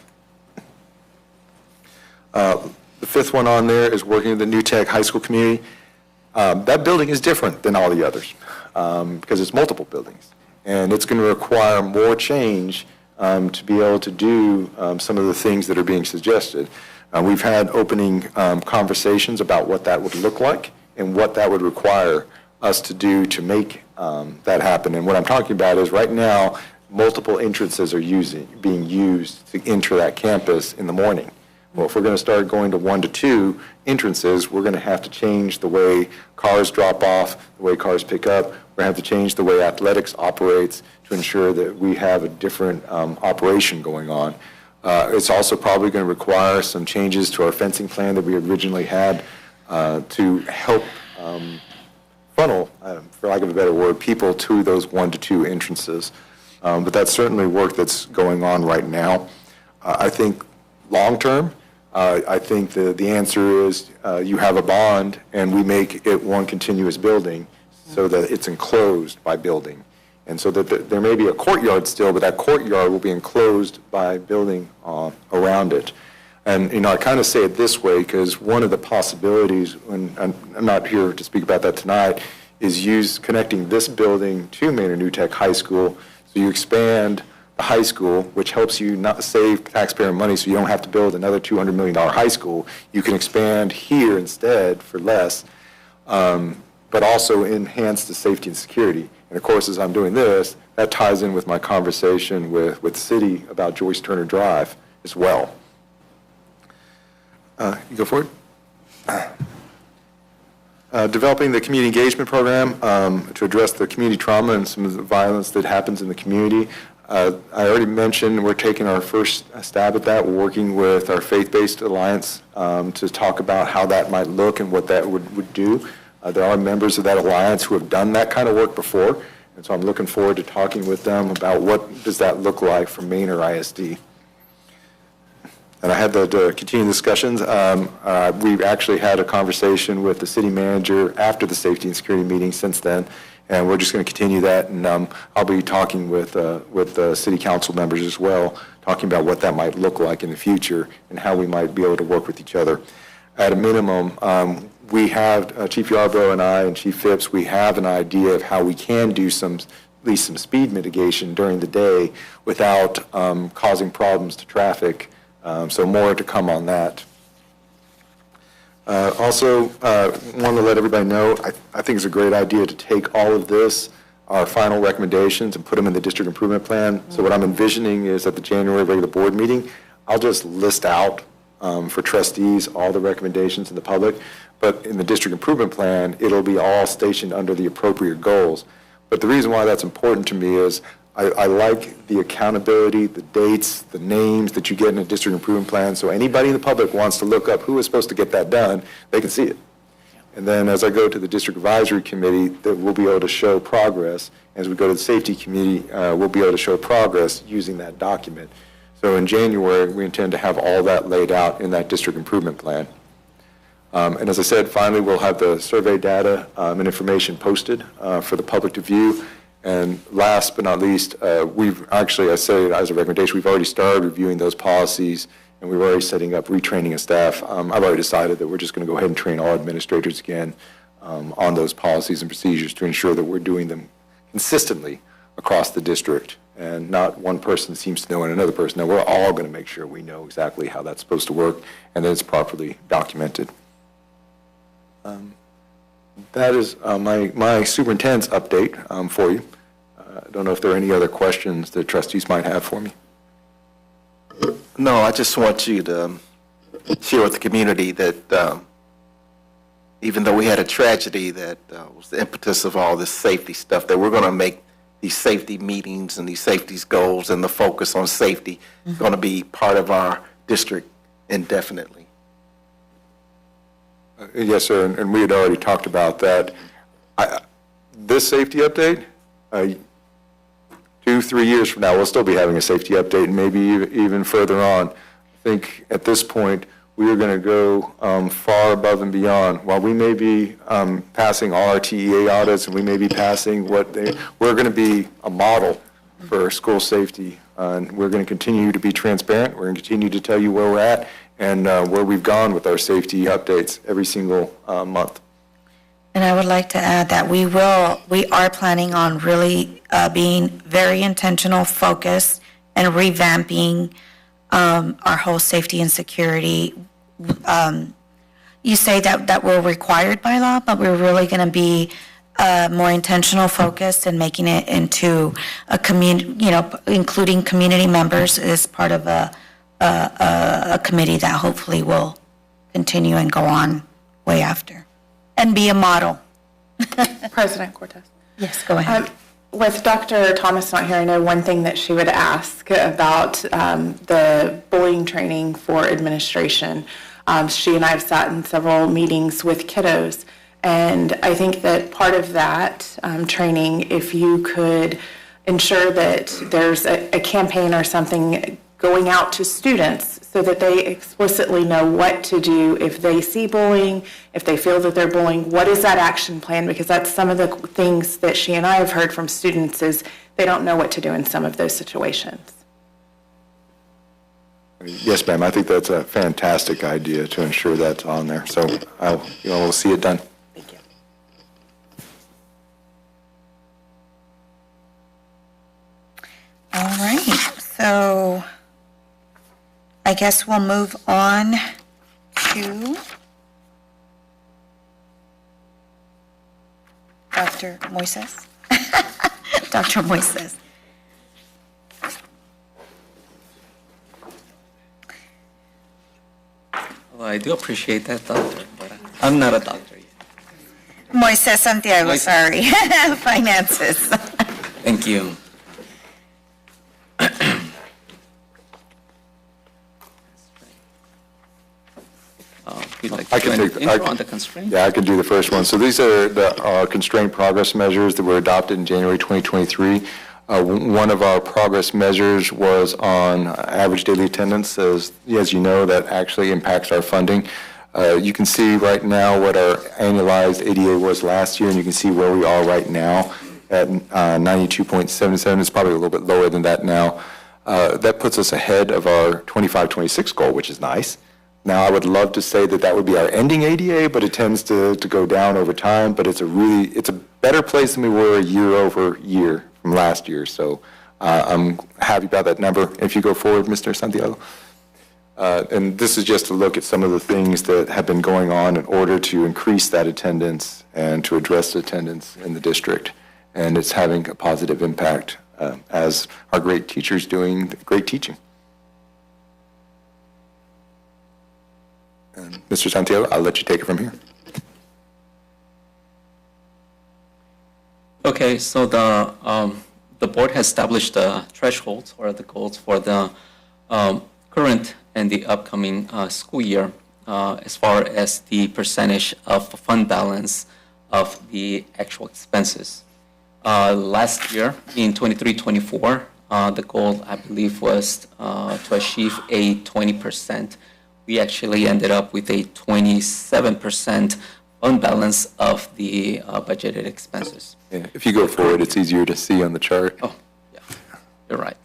The 5th one on there is working with the New Tech High School community. That building is different than all the others because it's multiple buildings. and it's going to require more change to be able to do some of the things that are being suggested. We've had opening conversations about what that would look like and what that would require us to do to make that happen. And what I'm talking about is right now, multiple entrances are being used to enter that campus in the morning. Well, if we're going to start going to 1 to 2 entrances, we're going to have to change the way cars drop off, the way cars pick up. We're going to have to change the way athletics operates to ensure that we have a different operation going on. It's also probably going to require some changes to our fencing plan that we originally had to help funnel, for lack of a better word, people to those 1 to 2 entrances. But that's certainly work that's going on right now. I think long-term, I think the answer is you have a bond and we make it one continuous building so that it's enclosed by building. And so that there may be a courtyard still, but that courtyard will be enclosed by building around it. And, I kind of say it this way because one of the possibilities, and I'm not here to speak about that tonight, is connecting this building to Manor New Tech High School. So you expand the high school, which helps you not save taxpayer money so you don't have to build another $200 million high school. You can expand here instead for less, but also enhance the safety and security. And of course, as I'm doing this, that ties in with my conversation with the city about Joyce Turner Drive as well. You go for it. Developing the community engagement program to address the community trauma and some of the violence that happens in the community. I already mentioned we're taking our first stab at that. We're working with our faith-based alliance to talk about how that might look and what that would do. There are members of that alliance who have done that kind of work before, and so I'm looking forward to talking with them about what does that look like for Manor ISD. And I had the continuing discussions. We've actually had a conversation with the city manager after the safety and security meeting since then, and we're just going to continue that. And I'll be talking with city council members as well, talking about what that might look like in the future and how we might be able to work with each other. At a minimum, we have, Chief Yarbrough and I and Chief Phipps, we have an idea of how we can do at least some speed mitigation during the day without causing problems to traffic. So more to come on that. Also, want to let everybody know, I think it's a great idea to take all of this, our final recommendations, and put them in the district improvement plan. So what I'm envisioning is at the January regular board meeting, I'll just list out for trustees all the recommendations in the public, but in the district improvement plan, it'll be all stationed under the appropriate goals. But the reason why that's important to me is I like the accountability, the dates, the names that you get in a district improvement plan. So anybody in the public wants to look up who is supposed to get that done, they can see it. And then as I go to the district advisory committee, that we'll be able to show progress. As we go to the safety committee, we'll be able to show progress using that document. So in January, we intend to have all that laid out in that district improvement plan. And as I said, finally, we'll have the survey data and information posted for the public to view. And last but not least, we've actually, I say as a recommendation, we've already started reviewing those policies, and we're already setting up retraining of staff. I've already decided that we're just going to go ahead and train all administrators again on those policies and procedures to ensure that we're doing them consistently across the district, and not one person seems to know and another person. Now, we're all going to make sure we know exactly how that's supposed to work and that it's properly documented. That is my superintendent's update for you. I don't know if there are any other questions that trustees might have for me. No, I just want you to share with the community that even though we had a tragedy that was the impetus of all this safety stuff, that we're going to make these safety meetings and these safety goals and the focus on safety going to be part of our district indefinitely. Yes, sir, and we had already talked about that. This safety update, 2-3 years from now, we'll still be having a safety update, and maybe even further on. I think at this point, we are going to go far above and beyond. While we may be passing all our TEA audits, and we may be passing we're going to be a model for school safety, and we're going to continue to be transparent. We're going to continue to tell you where we're at and where we've gone with our safety updates every single month. And I would like to add that we are planning on really being very intentional, focused, and revamping our whole safety and security. You say that we're required by law, but we're really going to be more intentional, focused, and making it into a community, including community members as part of a committee that hopefully will continue and go on way after, and be a model. President Cortez. Yes, go ahead. With Dr. Thomas not here, I know one thing that she would ask about the bullying training for administration. She and I have sat in several meetings with kiddos, and I think that part of that training, if you could ensure that there's a campaign or something going out to students so that they explicitly know what to do if they see bullying, if they feel that they're bullying, what is that action plan? Because that's some of the things that she and I have heard from students is they don't know what to do in some of those situations. Yes, ma'am, I think that's a fantastic idea to ensure that's on there. So we'll see it done. Thank you. All right, so I guess we'll move on to Dr. Moises. Dr. Moises. Well, I do appreciate that, doctor, but I'm not a doctor yet. Moises Santiago, Moises. sorry. Finances. Thank you. You'd like I to do can an take the- intro on the constraint? Yeah, I can do the first one. So these are our constraint progress measures that were adopted in January 2023. One of our progress measures was on average daily attendance. As you know, that actually impacts our funding. You can see right now what our annualized ADA was last year, and you can see where we are right now at 92.77. It's probably a little bit lower than that now. That puts us ahead of our 25-26 goal, which is nice. Now, I would love to say that would be our ending ADA, but it tends to go down over time. But it's a better place than we were year over year from last year. So I'm happy about that number. If you go forward, Mr. Santiago. And this is just to look at some of the things that have been going on in order to increase that attendance and to address attendance in the district. And it's having a positive impact as our great teachers doing great teaching. And Mr. Santiago, I'll let you take it from here. Okay, so the board has established the thresholds or the goals for the current and the upcoming school year as far as the percentage of fund balance of the actual expenses. Last year, in 23-24, the goal, I believe, was to achieve a 20%. We actually ended up with a 27% fund balance of the budgeted expenses. Yeah, if you go forward, it's easier to see on the chart. Oh, yeah, you're right.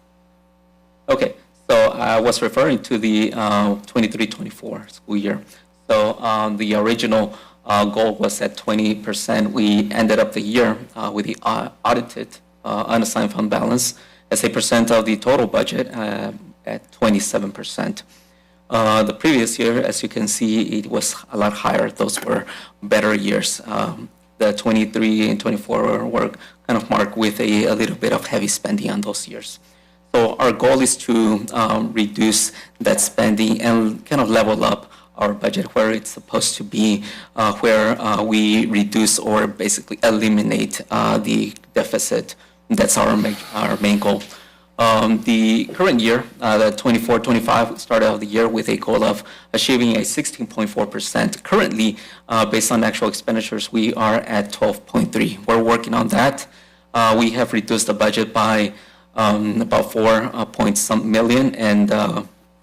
Okay, so I was referring to the 23-24 school year. So the original goal was at 20%. We ended up the year with the audited unassigned fund balance as a percent of the total budget at 27%. The previous year, as you can see, it was a lot higher. Those were better years. The 23 and 24 were kind of marked with a little bit of heavy spending on those years. So our goal is to reduce that spending and kind of level up our budget where it's supposed to be, where we reduce or basically eliminate the deficit. That's our main goal. The current year, the 24-25, started out the year with a goal of achieving a 16.4%. Currently, based on actual expenditures, we are at 12.3. We're working on that. We have reduced the budget by about 4 point some million, and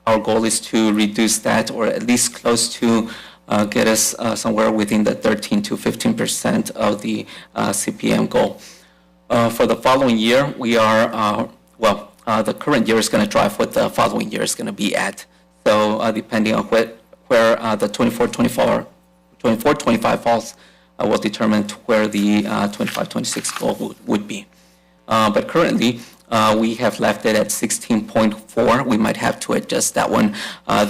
our goal is to reduce that, or at least close to get us somewhere within the 13 to 15% of the CPM goal. For the following year, we are the current year is going to drive what the following year is going to be at. So depending on where the 24-25 falls, will determine where the 25-26 goal would be. But currently, we have left it at 16.4. We might have to adjust that one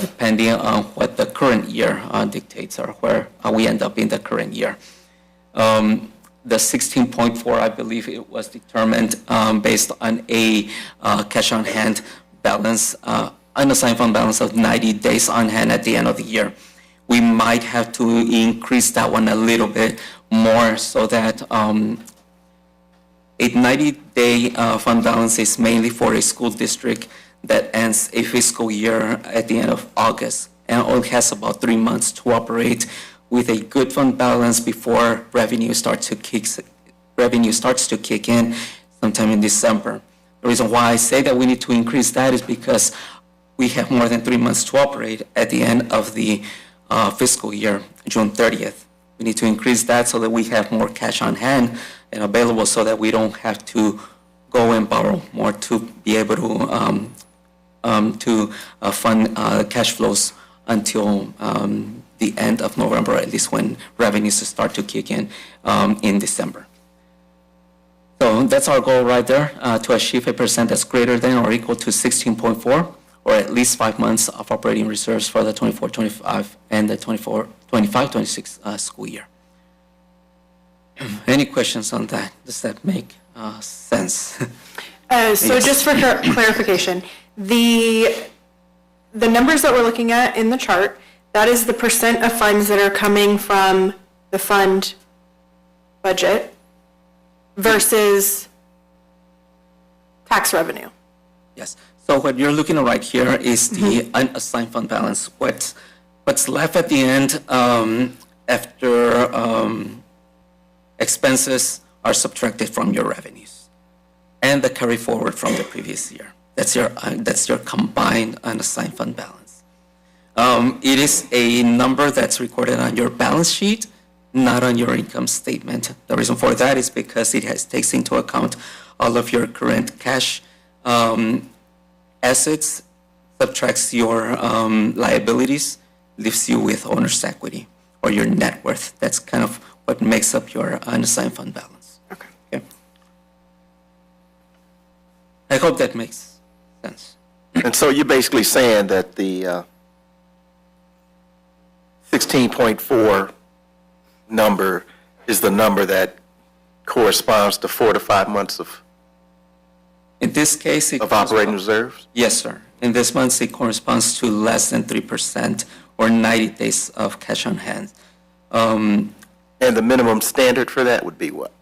depending on what the current year dictates or where we end up in the current year. The 16.4, I believe it was determined based on a cash on hand balance, unassigned fund balance of 90 days on hand at the end of the year. We might have to increase that one a little bit more so that a 90-day fund balance is mainly for a school district that ends a fiscal year at the end of August and only has about 3 months to operate with a good fund balance before revenue starts to kick in sometime in December. The reason why I say that we need to increase that is because we have more than 3 months to operate at the end of the fiscal year, June 30th. We need to increase that so that we have more cash on hand and available so that we don't have to go and borrow more to be able to fund cash flows until the end of November, at least when revenues start to kick in December. So that's our goal right there, to achieve a percent that's greater than or equal to 16.4, or at least 5 months of operating reserves for the 24-25 and the 25-26 school year. Any questions on that? Does that make sense? So just for clarification, the numbers that we're looking at in the chart, that is the percent of funds that are coming from the fund budget versus tax revenue. Yes. So what you're looking at right here is the unassigned fund balance. What's left at the end after expenses are subtracted from your revenues and the carry forward from the previous year. That's your combined unassigned fund balance. It is a number that's recorded on your balance sheet, not on your income statement. The reason for that is because it takes into account all of your current cash assets, subtracts your liabilities, leaves you with owner's equity or your net worth. That's kind of what makes up your unassigned fund balance. Okay. I hope that makes sense. And so you're basically saying that the 16.4 number is the number that corresponds to 4 to 5 months of In this case, it operating reserves? Yes, sir. In this month, it corresponds to less than 3% or 90 days of cash on hand. And the minimum standard for that would be what?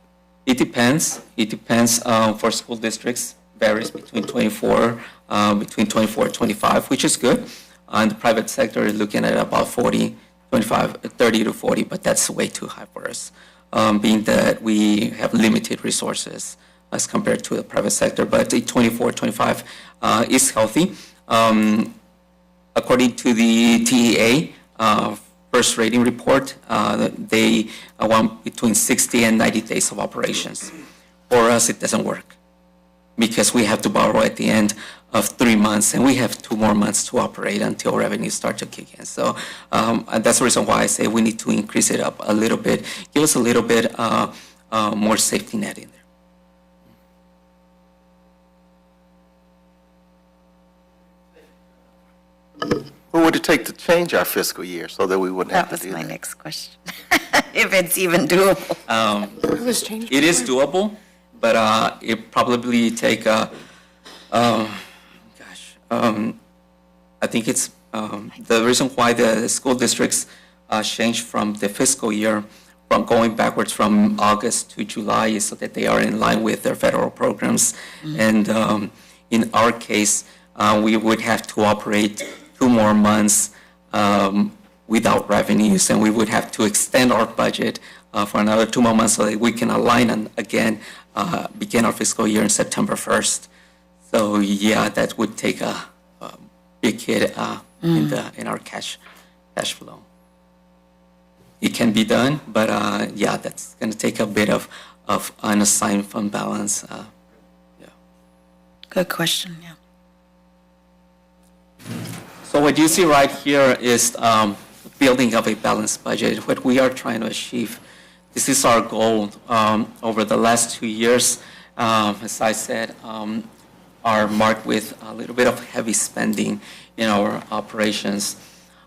It depends. It depends for school districts. Varies between 24 and 25, which is good. And the private sector is looking at about 30 to 40, but that's way too high for us, being that we have limited resources as compared to the private sector. But the 24, 25 is healthy. According to the TEA first rating report, they want between 60 and 90 days of operations. For us, it doesn't work because we have to borrow at the end of 3 months, and we have 2 more months to operate until revenues start to kick in. So and that's the reason why I say we need to increase it up a little bit, give us a little bit more safety net in there. What would it take to change our fiscal year so that we wouldn't have That to was do my that? next question. If it's even doable. It is doable, but it probably take I think it's the reason why the school districts changed from the fiscal year from going backwards from August to July is so that they are in line with their federal programs. And in our case, we would have to operate 2 more months without revenues, and we would have to extend our budget for another 2 more months so that we can align and again begin our fiscal year in September 1st. So yeah, that would take a big hit in our cash flow. It can be done, but yeah, that's going to take a bit of unassigned fund balance. Yeah. Good question, yeah. So what you see right here is building of a balanced budget. What we are trying to achieve This is our goal. Over the last 2 years, as I said, are marked with a little bit of heavy spending in our operations.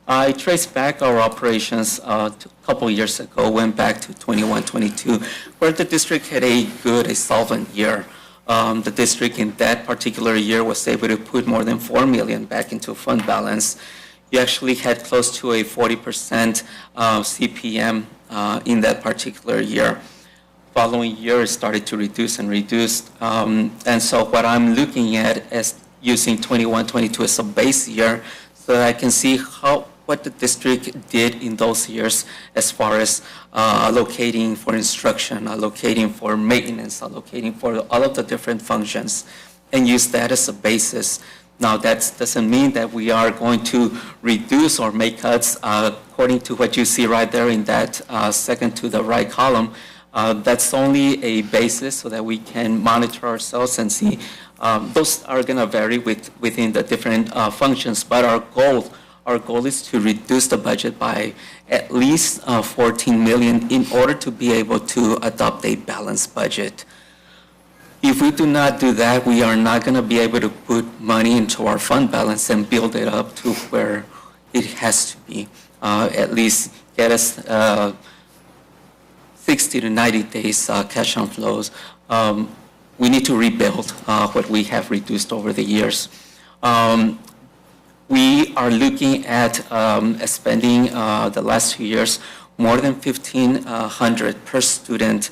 I traced back our operations a couple years ago, went back to 21, 22, where the district had a solvent year. The district in that particular year was able to put more than $4 million back into fund balance. You actually had close to a 40% CPM in that particular year. Following year, it started to reduce and reduce. And so what I'm looking at is using 21, 22 as a base year so that I can see what the district did in those years as far as allocating for instruction, allocating for maintenance, allocating for all of the different functions, and use that as a basis. Now, that doesn't mean that we are going to reduce or make cuts according to what you see right there in that second to the right column. That's only a basis so that we can monitor ourselves and see. Those are going to vary within the different functions, but our goal is to reduce the budget by at least $14 million in order to be able to adopt a balanced budget. If we do not do that, we are not going to be able to put money into our fund balance and build it up to where it has to be. At least get us 60 to 90 days cash on flows. We need to rebuild what we have reduced over the years. We are looking at spending the last 2 years more than $1,500 per student.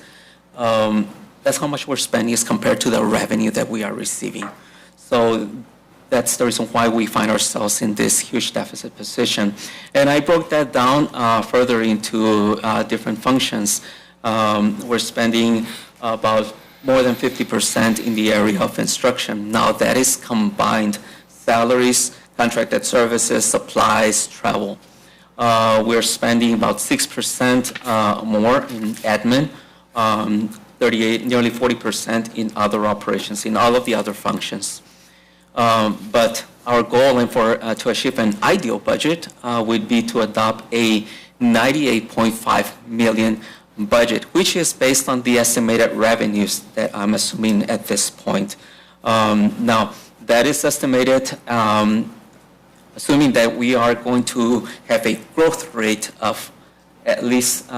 That's how much we're spending as compared to the revenue that we are receiving. So that's the reason why we find ourselves in this huge deficit position. And I broke that down further into different functions. We're spending about more than 50% in the area of instruction. Now that is combined salaries, contracted services, supplies, travel. We're spending about 6% more in admin, 38, nearly 40% in other operations, in all of the other functions. But our goal and to achieve an ideal budget would be to adopt a $98.5 million budget, which is based on the estimated revenues that I'm assuming at this point. Now, that is estimated assuming that we are going to have a growth rate of at least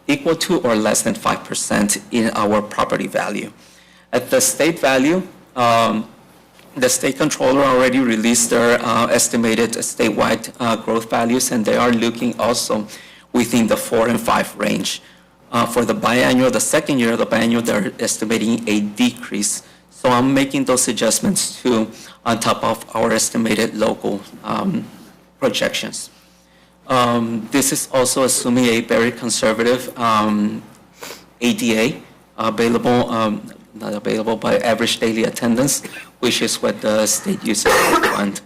equal to or less than 5% in our property value. At the state value, the state controller already released their estimated statewide growth values, and they are looking also within the 4 and 5 range. For the biannual, the second year of the biannual, they're estimating a decrease. So I'm making those adjustments too on top of our estimated local projections. This is also assuming a very conservative ADA, not available by average daily attendance, which is what the state uses to fund.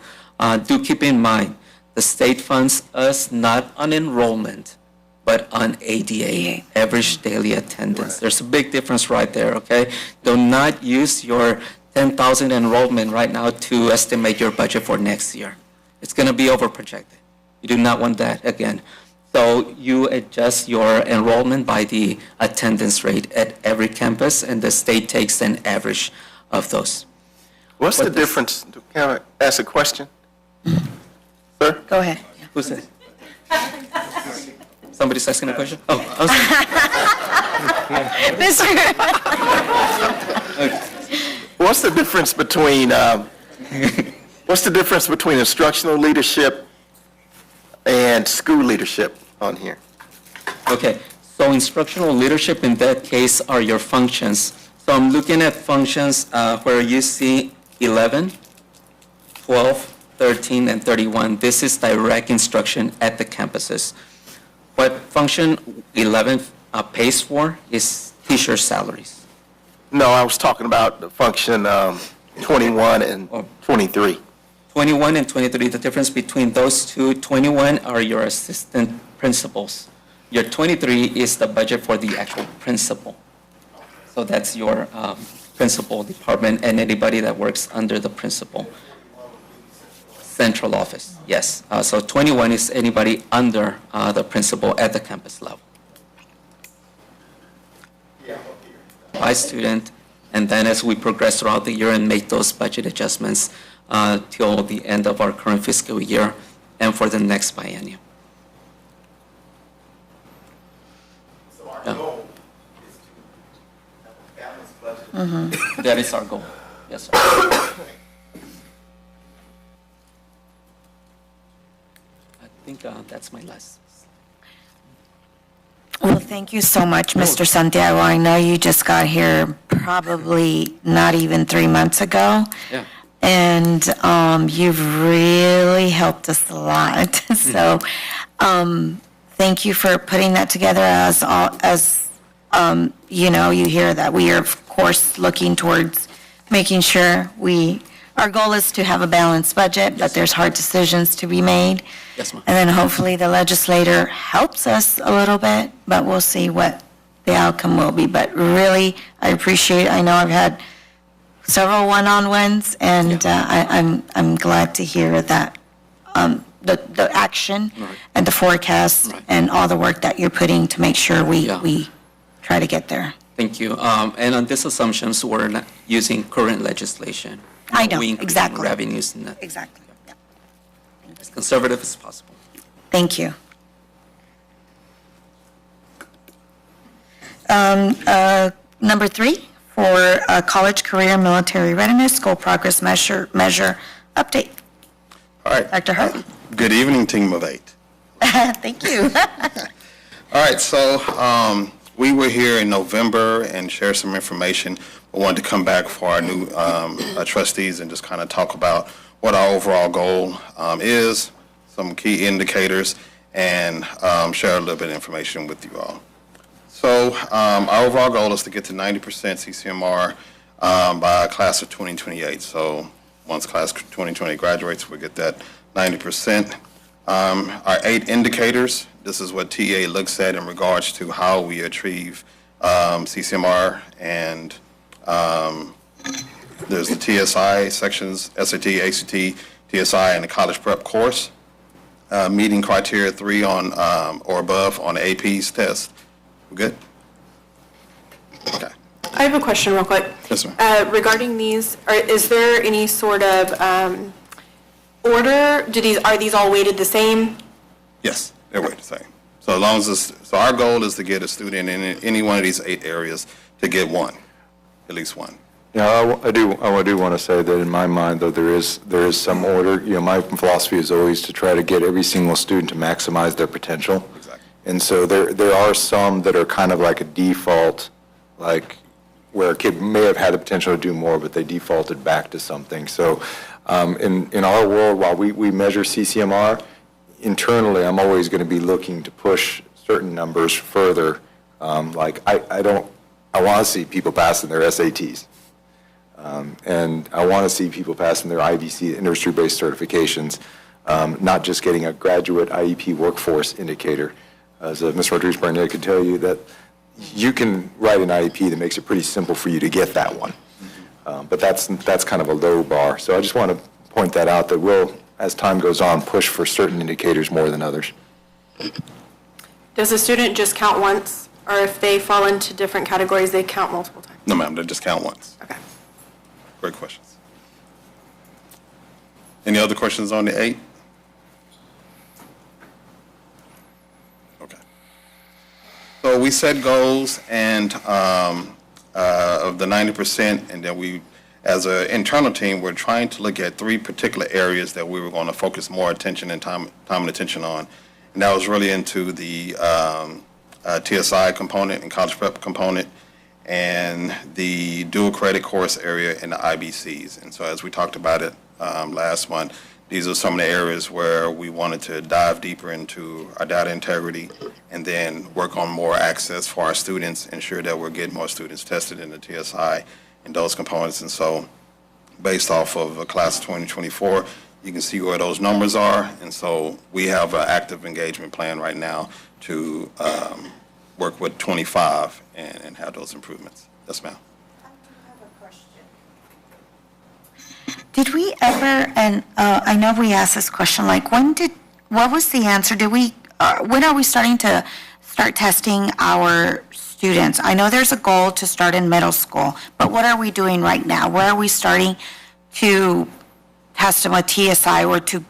Do keep in mind, the state funds us not on enrollment, but on ADA, average daily attendance. Right. There's a big difference right there, okay? Do not use your 10,000 enrollment right now to estimate your budget for next year. It's going to be overprojected. You do not want that again. So you adjust your enrollment by the attendance rate at every campus, and the state takes an average of those. What's the difference? Can I ask a question? Sir? Go ahead. Who's that? Somebody's asking a question? Oh, What's the difference between instructional leadership and school leadership on here? Okay, so instructional leadership in that case are your functions. So I'm looking at functions where you see 11, 12, 13, and 31. This is direct instruction at the campuses. What function 11 pays for is teacher salaries. No, I was talking about the function 21 and 23. 21 and 23, the difference between those two, 21 are your assistant principals. Your 23 is the budget for the actual principal. So that's your principal department and anybody that works under the principal. Central office, yes. So 21 is anybody under the principal at the campus level. by student, and then as we progress throughout the year and make those budget adjustments till the end of our current fiscal year and for the next biennium. So our Yeah. goal is to have a balanced budget. That is our goal. Yes, sir. I think that's my last. Well, thank you so much, Mr. Santiago. I know you just got here probably not even 3 months ago. Yeah. And you've really helped us a lot. So thank you for putting that together. You hear that we are, of course, looking towards making sure our goal is to have a balanced budget, but there's hard decisions to be made. Yes, ma'am. And then hopefully the legislator helps us a little bit, but we'll see what the outcome will be. But really, I know I've had several one-on-ones, and I'm glad to hear that the action Right. and the forecast Right. and all the work that you're putting to make sure Yeah. we try to get there. Thank you. And on these assumptions, we're not using current legislation. I know, We increase exactly. revenues and Exactly. Yeah. as conservative as possible. Thank you. Number 3, for college career military readiness, goal progress measure update. All right. Dr. Harvey. Good evening, Team of 8. Thank you. All right, so we were here in November and shared some information. We wanted to come back for our new trustees and just kind of talk about what our overall goal is, some key indicators, and share a little bit of information with you all. So our overall goal is to get to 90% CCMR by class of 2028. So once class 2020 graduates, we'll get that 90%. Our 8 indicators, this is what TA looks at in regards to how we achieve CCMR, and there's the TSI sections, SAT, ACT, TSI, and the college prep course. Meeting criteria 3 on or above on the AP's test. We good? Okay. I have a question real quick. Yes, ma'am. Regarding these, is there any sort of order? Are these all weighted the same? Yes, they're weighted the same. So as long as so our goal is to get a student in any one of these 8 areas to get one, at least one. Yeah, I do want to say that in my mind, though, there is some order. My philosophy is always to try to get every single student to maximize their potential. Exactly. And so there are some that are kind of like a default, like where a kid may have had the potential to do more, but they defaulted back to something. So in our world, while we measure CCMR, internally, I'm always going to be looking to push certain numbers further. Like I want to see people passing their SATs. And I want to see people passing their IBC, industry-based certifications, not just getting a graduate IEP workforce indicator. As Ms. Rodriguez-Barnett could tell you, that you can write an IEP that makes it pretty simple for you to get that one. But that's kind of a low bar. So I just want to point that out, that we'll, as time goes on, push for certain indicators more than others. Does a student just count once, or if they fall into different categories, they count multiple times? No, ma'am, they just count once. Okay. Great questions. Any other questions on the 8? Okay. So we set goals and of the 90%, and then we, as an internal team, we're trying to look at 3 particular areas that we were going to focus more attention and time and attention on. And that was really into the TSI component and college prep component, and the dual credit course area and the IBCs. And so as we talked about it last month, these are some of the areas where we wanted to dive deeper into our data integrity and then work on more access for our students, ensure that we're getting more students tested in the TSI and those components. And so based off of a class of 2024, you can see where those numbers are. And so we have an active engagement plan right now to work with 25 and have those improvements. Yes, ma'am. Did we ever, and I know we asked this question, like what was the answer? When are we starting to start testing our students? I know there's a goal to start in middle school, but what are we doing right now? Where are we starting to test them with TSI or to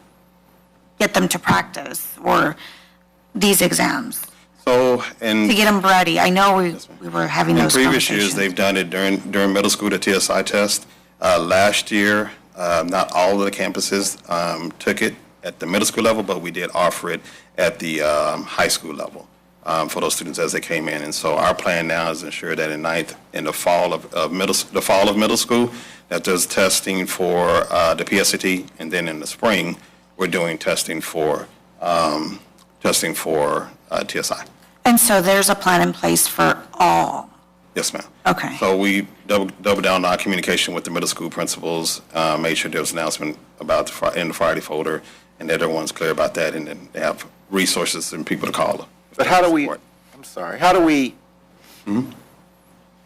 get them to practice or these exams? So To get them ready? I know we were having in those previous years, conversations. they've done it during middle school, the TSI test. Last year, not all of the campuses took it at the middle school level, but we did offer it at the high school level for those students as they came in. And so our plan now is to ensure that in the fall of middle school, that there's testing for the PSAT, and then in the spring, we're doing testing for TSI. And so there's a plan in place for all? Yes, ma'am. Okay. So we doubled down on our communication with the middle school principals, made sure there was an announcement about in the Friday folder, and that everyone's clear about that, and then they have resources and people to call. But how do we,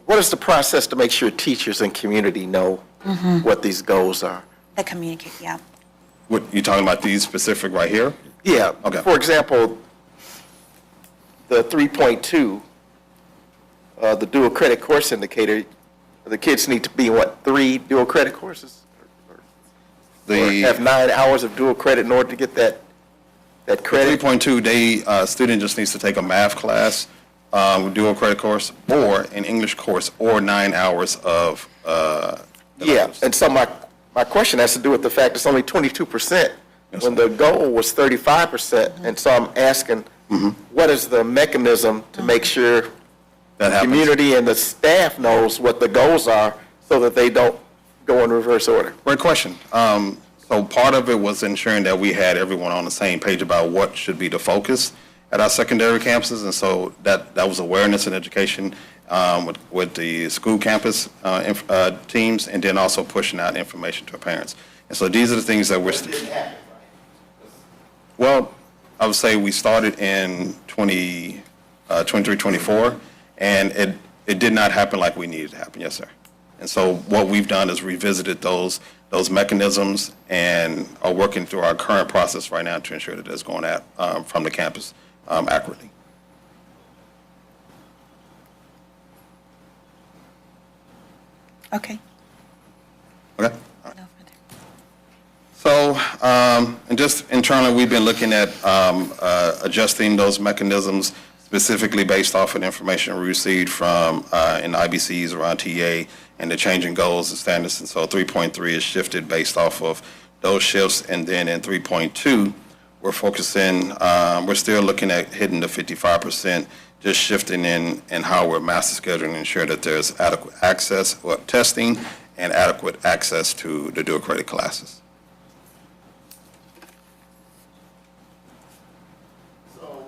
what is the process to make sure teachers and community know what these goals are? The communicate, yeah. What, you talking about these specific right here? Yeah. Okay. For example, the 3.2, the dual credit course indicator, the kids need to be in what, 3 dual credit courses? Or have 9 hours of dual credit in order to get that credit? 3.2, student just needs to take a math class, dual credit course, or an English course, or 9 hours of. Yeah, and so my question has to do with the fact it's only 22% when the goal was 35%. And so I'm asking, what is the mechanism to make sure That the happens. community and the staff knows what the goals are so that they don't go in reverse order? Great question. So part of it was ensuring that we had everyone on the same page about what should be the focus at our secondary campuses, and so that was awareness and education with the school campus teams, and then also pushing out information to parents. And so these are the things that we're. Well, I would say we started in 23, 24, and it did not happen like we needed it to happen. Yes, sir. And so what we've done is revisited those mechanisms and are working through our current process right now to ensure that it's going out from the campus accurately. Okay. Okay. So, and just internally, we've been looking at adjusting those mechanisms specifically based off of the information we received from in IBCs around TA and the changing goals and standards. And so 3.3 is shifted based off of those shifts. And then in 3.2, we're focusing, we're still looking at hitting the 55%, just shifting in how we're master scheduling and ensure that there's adequate access, testing, and adequate access to the dual credit classes. So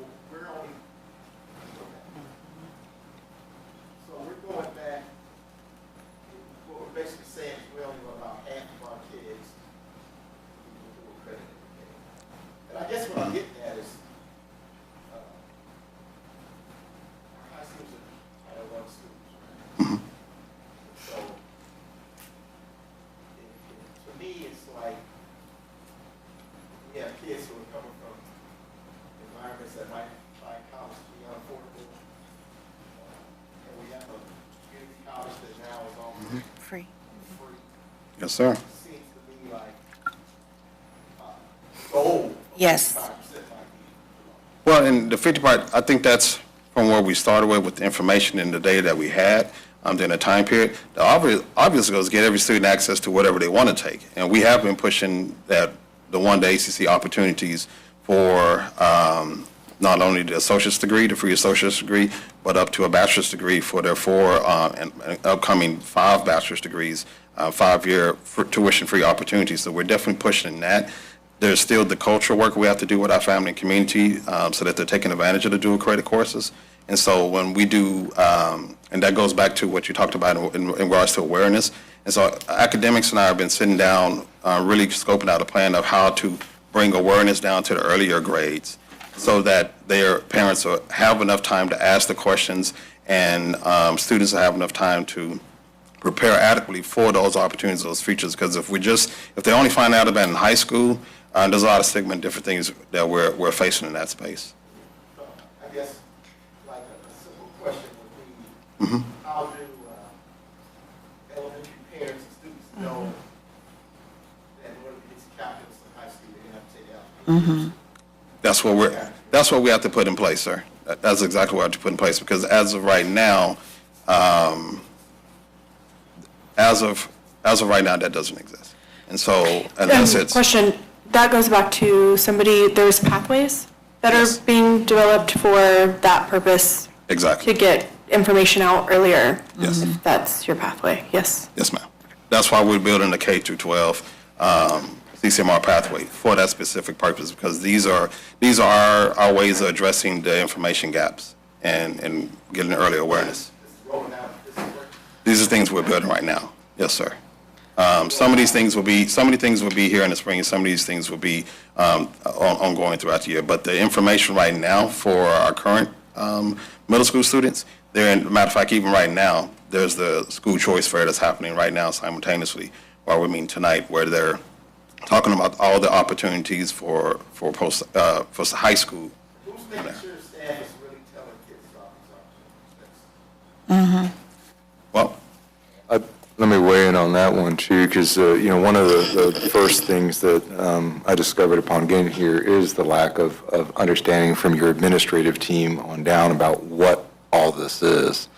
we're going back, what we're basically saying is we only want about half of our kids who do a credit indicator. And I guess what I'm getting at is, our high schools are Title I schools, right? So, to me, it's like, we have kids who are coming from environments that might find college to be unaffordable. And we have a community college that now is almost Free. free. Yes, sir. Seems to be like, goal. Yes. 5% might be. Well, and the 50 part, I think that's from where we started with the information and the data that we had during the time period. The obvious goal is get every student access to whatever they want to take. And we have been pushing the one-day ACC opportunities for not only the associate's degree, the free associate's degree, but up to a bachelor's degree for their 4 and upcoming 5 bachelor's degrees, 5-year tuition-free opportunities. So we're definitely pushing that. There's still the cultural work we have to do with our family and community so that they're taking advantage of the dual credit courses. And so when we do, and that goes back to what you talked about in regards to awareness. And so academics and I have been sitting down, really scoping out a plan of how to bring awareness down to the earlier grades so that their parents have enough time to ask the questions and students have enough time to prepare adequately for those opportunities, those features. Because if they only find out about it in high school, there's a lot of stigma and different things that we're facing in that space. I guess, like a simple question would be, how do elementary parents and students know that in order to get to calculus in high school, they're going to have to take algebra? That's what we have to put in place, sir. That's exactly what we have to put in place, because as of right now, that doesn't exist. And so, unless it's. Question, that goes back to there's pathways that are being developed for that purpose Exactly. to get information out earlier. Yes. If that's your pathway, yes. Yes, ma'am. That's why we're building the K through 12 CCMR pathway for that specific purpose, because these are our ways of addressing the information gaps and getting early awareness. These are things we're building right now. Yes, sir. Some of these things will be here in the spring, and some of these things will be ongoing throughout the year. But the information right now for our current middle school students, matter of fact, even right now, there's the school choice fair that's happening right now simultaneously while we're meeting tonight, where they're talking about all the opportunities for high school. Who's making sure the staff is really telling kids about these opportunities? Well, Let me weigh in on that one too, because, one of the first things that I discovered upon getting here is the lack of understanding from your administrative team on down about what all this is.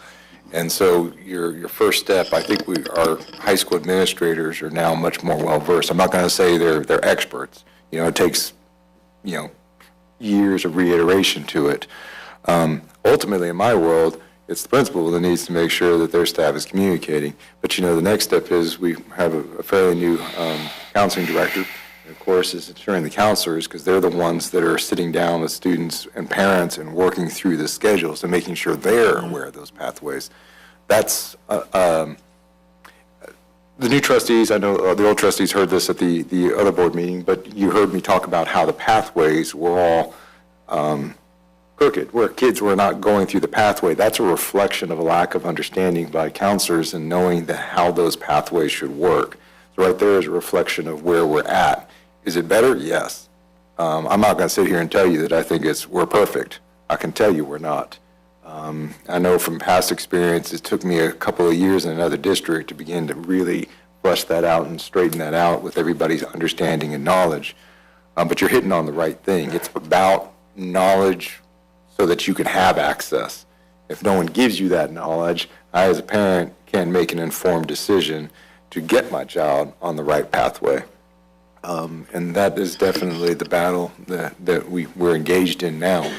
And so your first step, I think our high school administrators are now much more well-versed. I'm not going to say they're experts. It takes, years of reiteration to it. Ultimately, in my world, it's the principal that needs to make sure that their staff is communicating. But, the next step is we have a fairly new counseling director. And of course, it's ensuring the counselors, because they're the ones that are sitting down with students and parents and working through the schedules and making sure they're aware of those pathways. That's the new trustees. I know the old trustees heard this at the other board meeting, but you heard me talk about how the pathways were all crooked, where kids were not going through the pathway. That's a reflection of a lack of understanding by counselors and knowing how those pathways should work. So right there is a reflection of where we're at. Is it better? Yes. I'm not going to sit here and tell you that I think we're perfect. I can tell you we're not. I know from past experience, it took me a couple of years in another district to begin to really flesh that out and straighten that out with everybody's understanding and knowledge. But you're hitting on the right thing. It's about knowledge so that you can have access. If no one gives you that knowledge, I as a parent can't make an informed decision to get my child on the right pathway. And that is definitely the battle that we're engaged in now.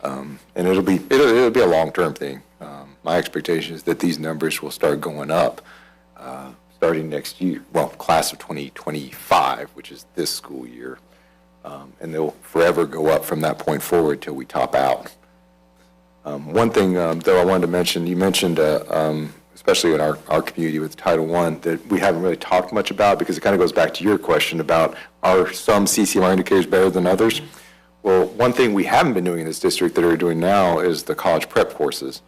And it'll be a long-term thing. My expectation is that these numbers will start going up starting next year, class of 2025, which is this school year. And they'll forever go up from that point forward till we top out. One thing, though, I wanted to mention, you mentioned, especially in our community with Title I, that we haven't really talked much about, because it kind of goes back to your question about, are some CCMR indicators better than others? Well, one thing we haven't been doing in this district that we're doing now is the college prep courses.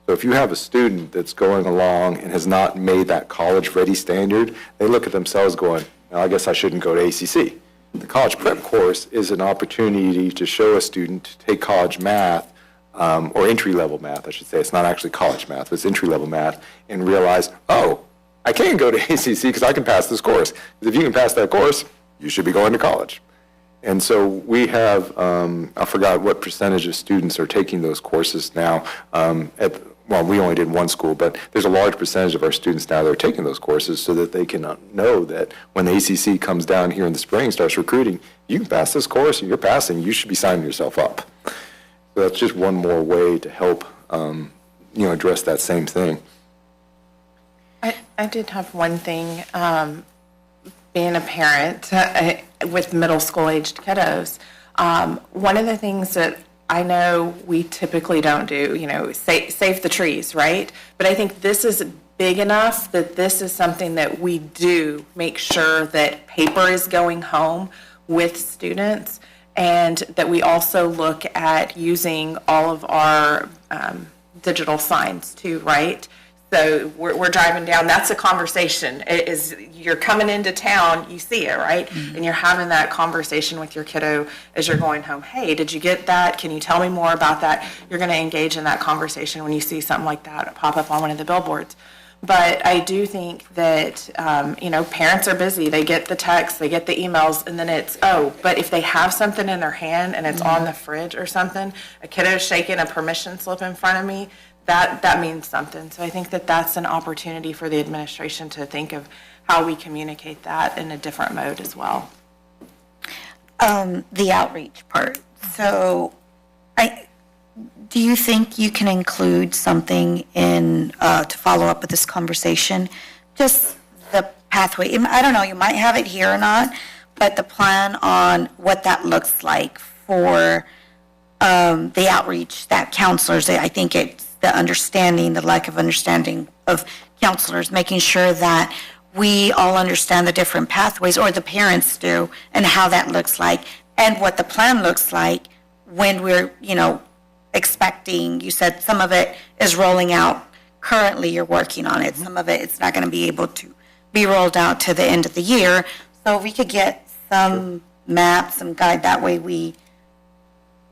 So if you have a student that's going along and has not made that college-ready standard, they look at themselves going, I guess I shouldn't go to ACC. The college prep course is an opportunity to show a student to take college math, or entry-level math, I should say. It's not actually college math, but it's entry-level math, and realize, I can go to ACC because I can pass this course. Because if you can pass that course, you should be going to college. And so we have, I forgot what percentage of students are taking those courses now. We only did one school, but there's a large percentage of our students now that are taking those courses so that they can know that when the ACC comes down here in the spring and starts recruiting, you can pass this course and you're passing, you should be signing yourself up. So that's just one more way to help, address that same thing. I did have one thing, being a parent with middle school aged kiddos. One of the things that I know we typically don't do, save the trees, right? But I think this is big enough that this is something that we do make sure that paper is going home with students, and that we also look at using all of our digital signs too, right? So we're driving down, that's a conversation. It is, you're coming into town, you see it, right? And you're having that conversation with your kiddo as you're going home. Hey, did you get that? Can you tell me more about that? You're going to engage in that conversation when you see something like that pop up on one of the billboards. But I do think that, parents are busy. They get the texts, they get the emails, and then it's, but if they have something in their hand and it's on the fridge or something, a kiddo's shaking a permission slip in front of me, that means something. So I think that that's an opportunity for the administration to think of how we communicate that in a different mode as well. The outreach part. So do you think you can include something in, to follow up with this conversation? Just the pathway. I don't know, you might have it here or not, but the plan on what that looks like for the outreach that counselors, I think it's the understanding, the lack of understanding of counselors, making sure that we all understand the different pathways, or the parents do, and how that looks like, and what the plan looks like when we're, expecting. You said some of it is rolling out currently, you're working on it. Some of it, it's not going to be able to be rolled out to the end of the year. So if we could get some maps, some guide, that way we,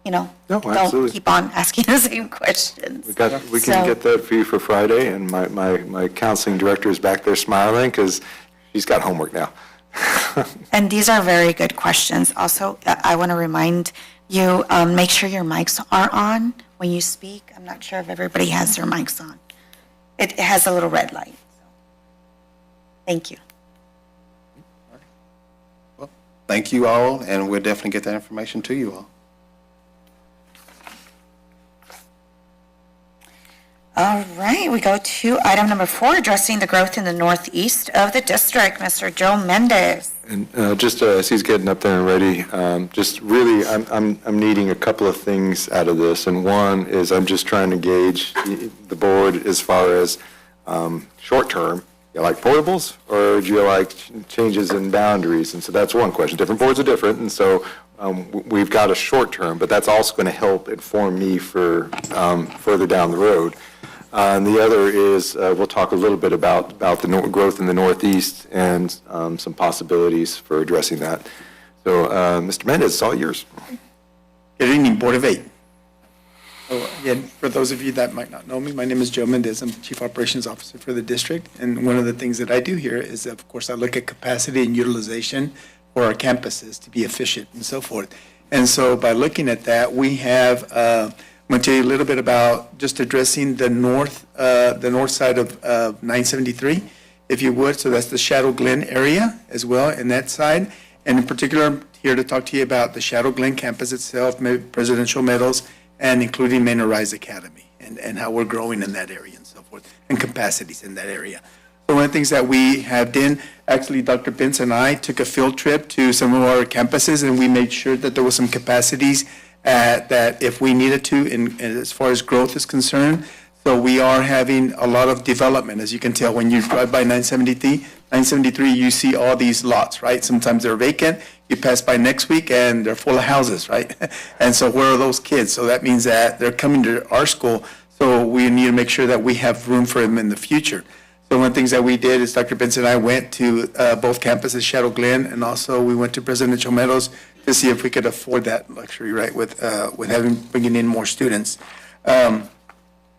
don't absolutely. keep on asking the same questions. We can get that for you for Friday, and my counseling director is back there smiling because she's got homework now. And these are very good questions. Also, I want to remind you, make sure your mics are on when you speak. I'm not sure if everybody has their mics on. It has a little red light. Thank you. Well, thank you all, and we'll definitely get that information to you all. All right, we go to item number 4, addressing the growth in the northeast of the district. Mr. Joe Mendez. And just as he's getting up there and ready, just really, I'm needing a couple of things out of this. And one is I'm just trying to gauge the board as far as short-term. You like portables, or do you like changes in boundaries? And so that's one question. Different boards are different, and so we've got a short-term, but that's also going to help inform me for further down the road. And the other is, we'll talk a little bit about the growth in the Northeast and some possibilities for addressing that. So, Mr. Mendez, it's all yours. Good evening, Board of 8. So again, for those of you that might not know me, my name is Joe Mendez. I'm the Chief Operations Officer for the district. And one of the things that I do here is, of course, I look at capacity and utilization for our campuses to be efficient and so forth. And so by looking at that, we have I'm going to tell you a little bit about just addressing the north side of 973, if you would. So that's the Shadow Glen area as well, in that side. And in particular, I'm here to talk to you about the Shadow Glen campus itself, Presidential Meadows, and including Manor ISD Academy, and how we're growing in that area and so forth, and capacities in that area. So one of the things that we have done, actually, Dr. Pence and I took a field trip to some of our campuses, and we made sure that there was some capacities that if we needed to, and as far as growth is concerned. So we are having a lot of development, as you can tell when you drive by 973, you see all these lots, right? Sometimes they're vacant. You pass by next week and they're full of houses, right? And so where are those kids? So that means that they're coming to our school. So we need to make sure that we have room for them in the future. So one of the things that we did is Dr. Benson and I went to both campuses, Shadow Glen, and also we went to Presidential Meadows to see if we could afford that luxury, right, with bringing in more students.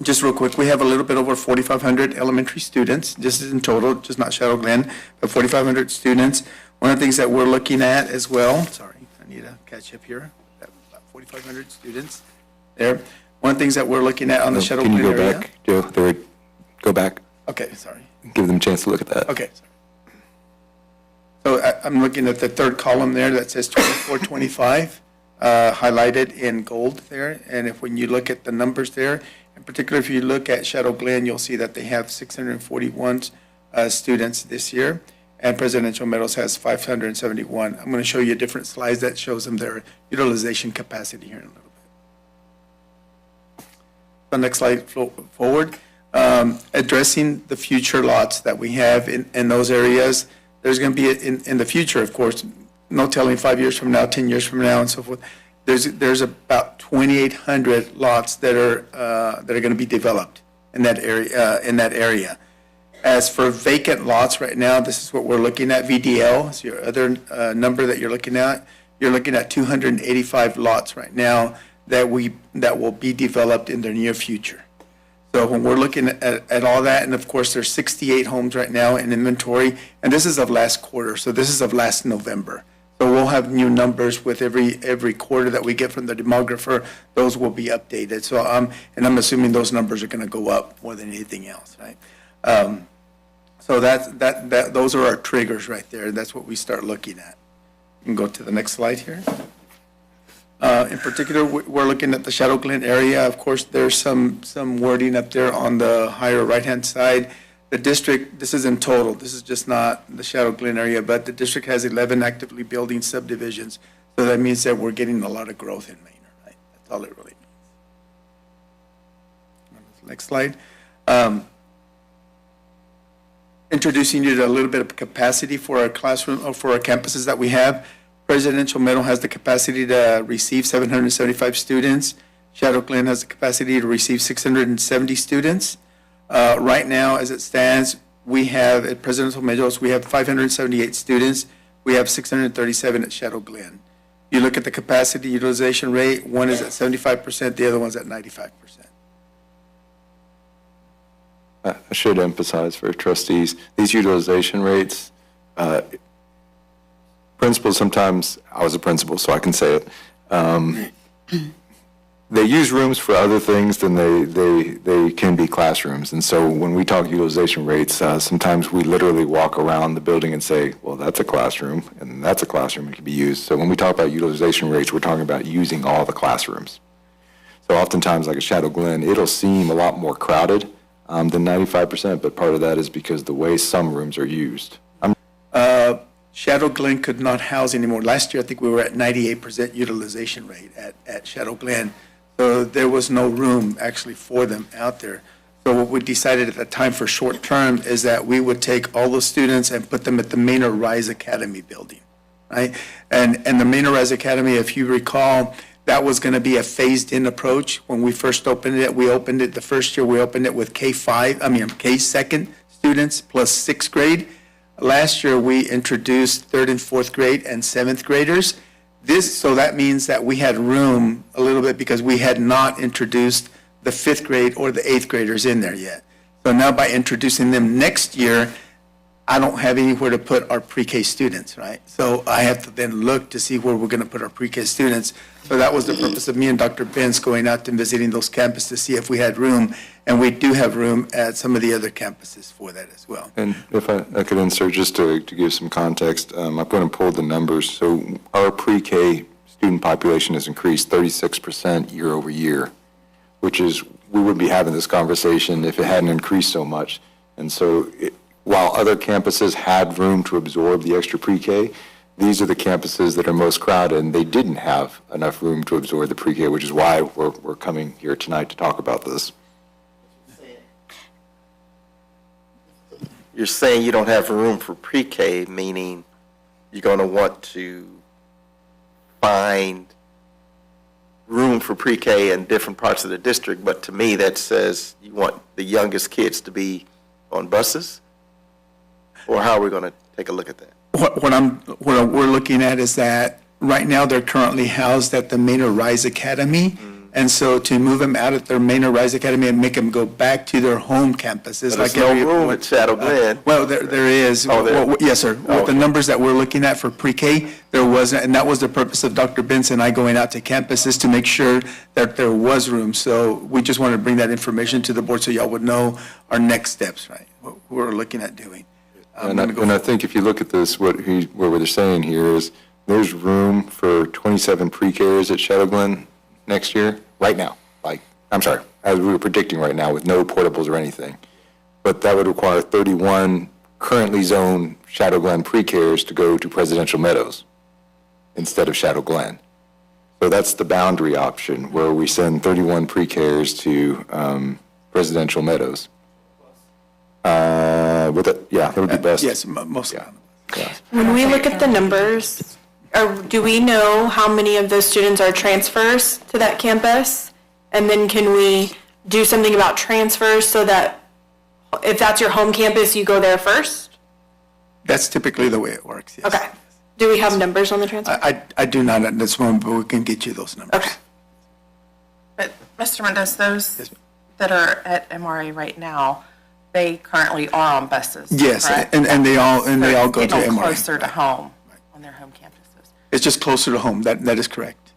Just real quick, we have a little bit over 4,500 elementary students. This is in total, just not Shadow Glen, but 4,500 students. One of the things that we're looking at as well, sorry, I need to catch up here, about 4,500 students there. One of the things that we're looking at on the Shadow Glen area. Can you go back, Joe? Go back. Okay, sorry. Give them a chance to look at that. Okay. So I'm looking at the third column there that says 2425, highlighted in gold there. And when you look at the numbers there, in particular, if you look at Shadow Glen, you'll see that they have 641 students this year, and Presidential Meadows has 571. I'm going to show you different slides that shows them their utilization capacity here in a little bit. The next slide forward. Addressing the future lots that we have in those areas. There's going to be, in the future, of course, no telling 5 years from now, 10 years from now, and so forth. There's about 2,800 lots that are going to be developed that area. As for vacant lots right now, this is what we're looking at. VDL is your other number that you're looking at. You're looking at 285 lots right now that will be developed in the near future. So when we're looking at all that, and of course, there's 68 homes right now in inventory, and this is of last quarter, so this is of last November. So we'll have new numbers with every quarter that we get from the demographer. Those will be updated. So and I'm assuming those numbers are going to go up more than anything else, right? So those are our triggers right there. That's what we start looking at. You can go to the next slide here. In particular, we're looking at the Shadow Glen area. Of course, there's some wording up there on the higher right-hand side. The district, this is in total, this is just not the Shadow Glen area, but the district has 11 actively building subdivisions. So that means that we're getting a lot of growth in Manor, right? That's all it really means. Next slide. Introducing you to a little bit of capacity for our classroom, or for our campuses that we have. Presidential Meadow has the capacity to receive 775 students. Shadow Glen has the capacity to receive 670 students. Right now, as it stands, we have at Presidential Meadows, we have 578 students. We have 637 at Shadow Glen. You look at the capacity utilization rate, one is at 75%, the other one's at 95%. I should emphasize for trustees, these utilization rates, principals sometimes, I was a principal, so I can say it, they use rooms for other things than they can be classrooms. And so when we talk utilization rates, sometimes we literally walk around the building and say, well, that's a classroom, and that's a classroom that can be used. So when we talk about utilization rates, we're talking about using all the classrooms. So oftentimes, like at Shadow Glen, it'll seem a lot more crowded than 95%, but part of that is because the way some rooms are used. Shadow Glen could not house anymore. Last year, I think we were at 98% utilization rate at Shadow Glen. So there was no room actually for them out there. So what we decided at the time for short term is that we would take all those students and put them at the Manor Rise Academy building, right? And the Manor Rise Academy, if you recall, that was going to be a phased-in approach. When we first opened it, the first year we opened it with K-2 students plus sixth grade. Last year, we introduced third and fourth grade and seventh graders. So that means that we had room a little bit because we had not introduced the fifth grade or the eighth graders in there yet. So now by introducing them next year, I don't have anywhere to put our pre-K students, right? So I have to then look to see where we're going to put our pre-K students. So that was the purpose of me and Dr. Benz going out and visiting those campuses to see if we had room. And we do have room at some of the other campuses for that as well. And if I could insert just to give some context, I'm going to pull the numbers. So our pre-K student population has increased 36% year over year, which is, we wouldn't be having this conversation if it hadn't increased so much. And so while other campuses had room to absorb the extra pre-K, these are the campuses that are most crowded, and they didn't have enough room to absorb the pre-K, which is why we're coming here tonight to talk about this. You're saying you don't have room for pre-K, meaning you're going to want to find room for pre-K in different parts of the district, but to me, that says you want the youngest kids to be on buses? Or how are we going to take a look at that? What we're looking at is that right now they're currently housed at the Manor Rise Academy. And so to move them out of their Manor Rise Academy and make them go back to their home campuses. But there's no room at Shadow Glen. Well, there is. Yes, sir. With the numbers that we're looking at for pre-K, there wasn't, and that was the purpose of Dr. Benson and I going out to campuses to make sure that there was room. So we just wanted to bring that information to the board so y'all would know our next steps, right? What we're looking at doing. And I think if you look at this, what they're saying here is there's room for 27 pre-Kers at Shadow Glen next year, right now. As we were predicting right now with no portables or anything. But that would require 31 currently zoned Shadow Glen pre-Kers to go to Presidential Meadows instead of Shadow Glen. So that's the boundary option where we send 31 pre-Kers to Presidential Meadows. That would be best. Yes, mostly. Yeah. When we look at the numbers, do we know how many of those students are transfers to that campus? And then can we do something about transfers so that if that's your home campus, you go there first? That's typically the way it works, yes. Okay. Do we have numbers on the transfer? I do not at this moment, but we can get you those numbers. Okay. But, Mr. Mendez, those that are at MRA right now, they currently are on buses, Yes, correct? and they all go to Getting MRA. closer to home on their home campuses. It's just closer to home. That is correct.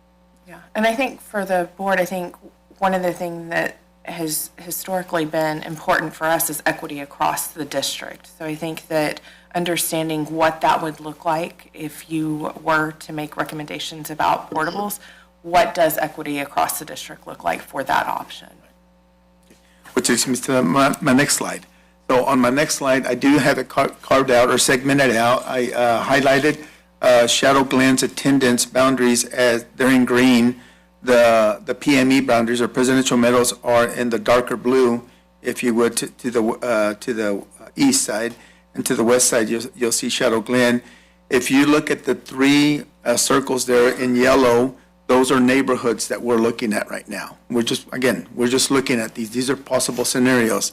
Yeah, and I think for the board, I think one of the things that has historically been important for us is equity across the district. So I think that understanding what that would look like if you were to make recommendations about portables, what does equity across the district look like for that option? Which takes me to my next slide. So on my next slide, I do have it carved out or segmented out. I highlighted Shadow Glen's attendance boundaries as they're in green. The PME boundaries or presidential medals are in the darker blue, if you would, to the east side. And to the west side, you'll see Shadow Glen. If you look at the three circles there in yellow, those are neighborhoods that we're looking at right now. We're just looking at these. These are possible scenarios.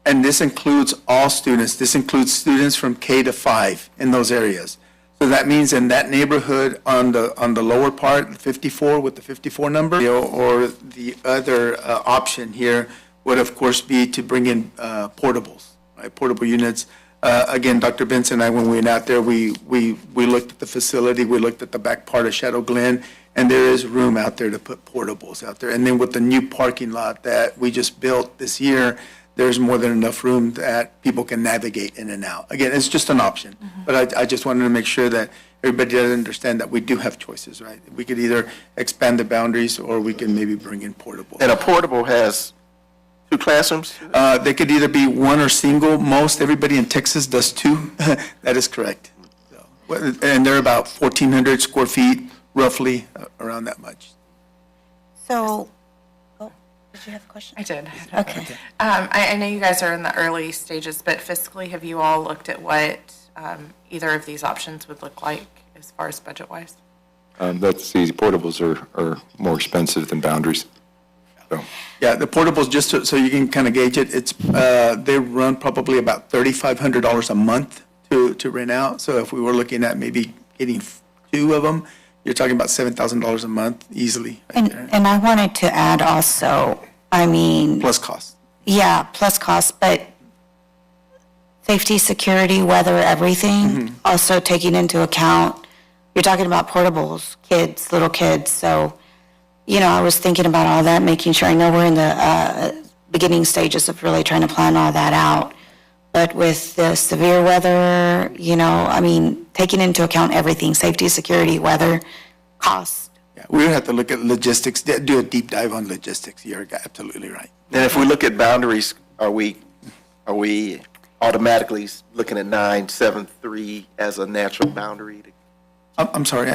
And this includes all students. This includes students from K to 5 in those areas. So that means in that neighborhood on the lower part, 54 with the 54 number, or the other option here would of course be to bring in portables, right? Portable units. Again, Dr. Benson and I, when we went out there, we looked at the facility, we looked at the back part of Shadow Glen, and there is room out there to put portables out there. And then with the new parking lot that we just built this year, there's more than enough room that people can navigate in and out. Again, it's just an option, but I just wanted to make sure that everybody does understand that we do have choices, right? We could either expand the boundaries or we can maybe bring in portables. And a portable has 2 classrooms? They could either be one or single. Most everybody in Texas does 2. That is correct. So, and they're about 1,400 square feet, roughly around that much. So, did you have a question? I did. Okay. I know you guys are in the early stages, but fiscally, have you all looked at what either of these options would look like as far as budget-wise? That's easy. Portables are more expensive than boundaries. So. Yeah, the portables, just so you can kind of gauge it, it's they run probably about $3,500 a month to rent out. So if we were looking at maybe getting 2 of them, you're talking about $7,000 a month easily. Right there. And I wanted to add also, I mean. Plus cost. Yeah, plus cost, but safety, security, weather, everything, also taking into account, you're talking about portables, kids, little kids, so, you know, I was thinking about all that, making sure, I know we're in the beginning stages of really trying to plan all that out, but with the severe weather, you know, I mean, taking into account everything, safety, security, weather, cost. Yeah, we would have to look at logistics, do a deep dive on logistics. You're absolutely right. And if we look at boundaries, are we automatically looking at 973 as a natural boundary? I'm sorry,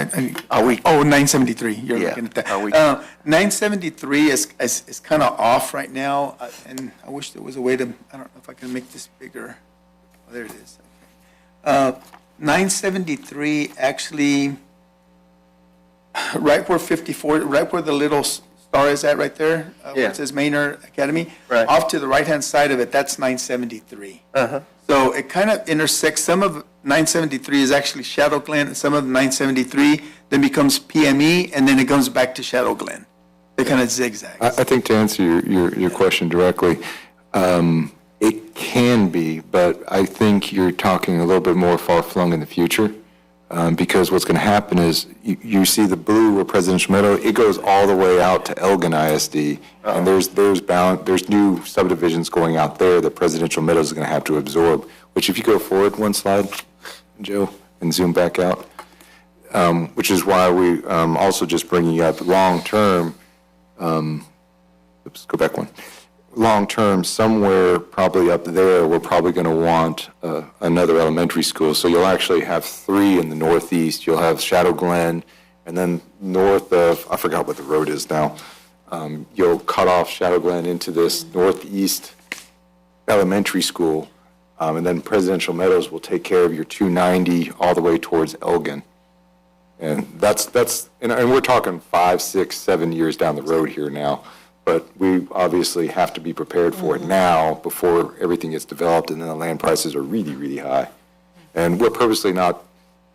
Are we? 973, you're Yeah. looking at that. Are we- 973 is kind of off right now, and I wish there was a way to, I don't know if I can make this bigger. Oh, there it is. 973 actually, right where 54, right where the little star is at right there, where it says Manor Academy. Right. Off to the right-hand side of it, that's 973. So it kind of intersects, some of 973 is actually Shadow Glen, and some of 973 then becomes PME, and then it comes back to Shadow Glen. They kind of zigzag. I think to answer your question directly, it can be, but I think you're talking a little bit more far-flung in the future, because what's going to happen is you see the blue or Presidential Meadow, it goes all the way out to Elgin ISD, and there's new subdivisions going out there that Presidential Meadows is going to have to absorb, which if you go forward one slide, Joe, and zoom back out, which is why we also just bringing up long-term, go back one. Long-term, somewhere probably up there, we're probably going to want another elementary school. So you'll actually have 3 in the northeast. You'll have Shadow Glen, and then north of, I forgot what the road is now, you'll cut off Shadow Glen into this northeast elementary school, and then Presidential Meadows will take care of your 290 all the way towards Elgin. And that's and we're talking 5, 6, 7 years down the road here now. but we obviously have to be prepared for it now before everything gets developed and then the land prices are really, really high. And we're purposely not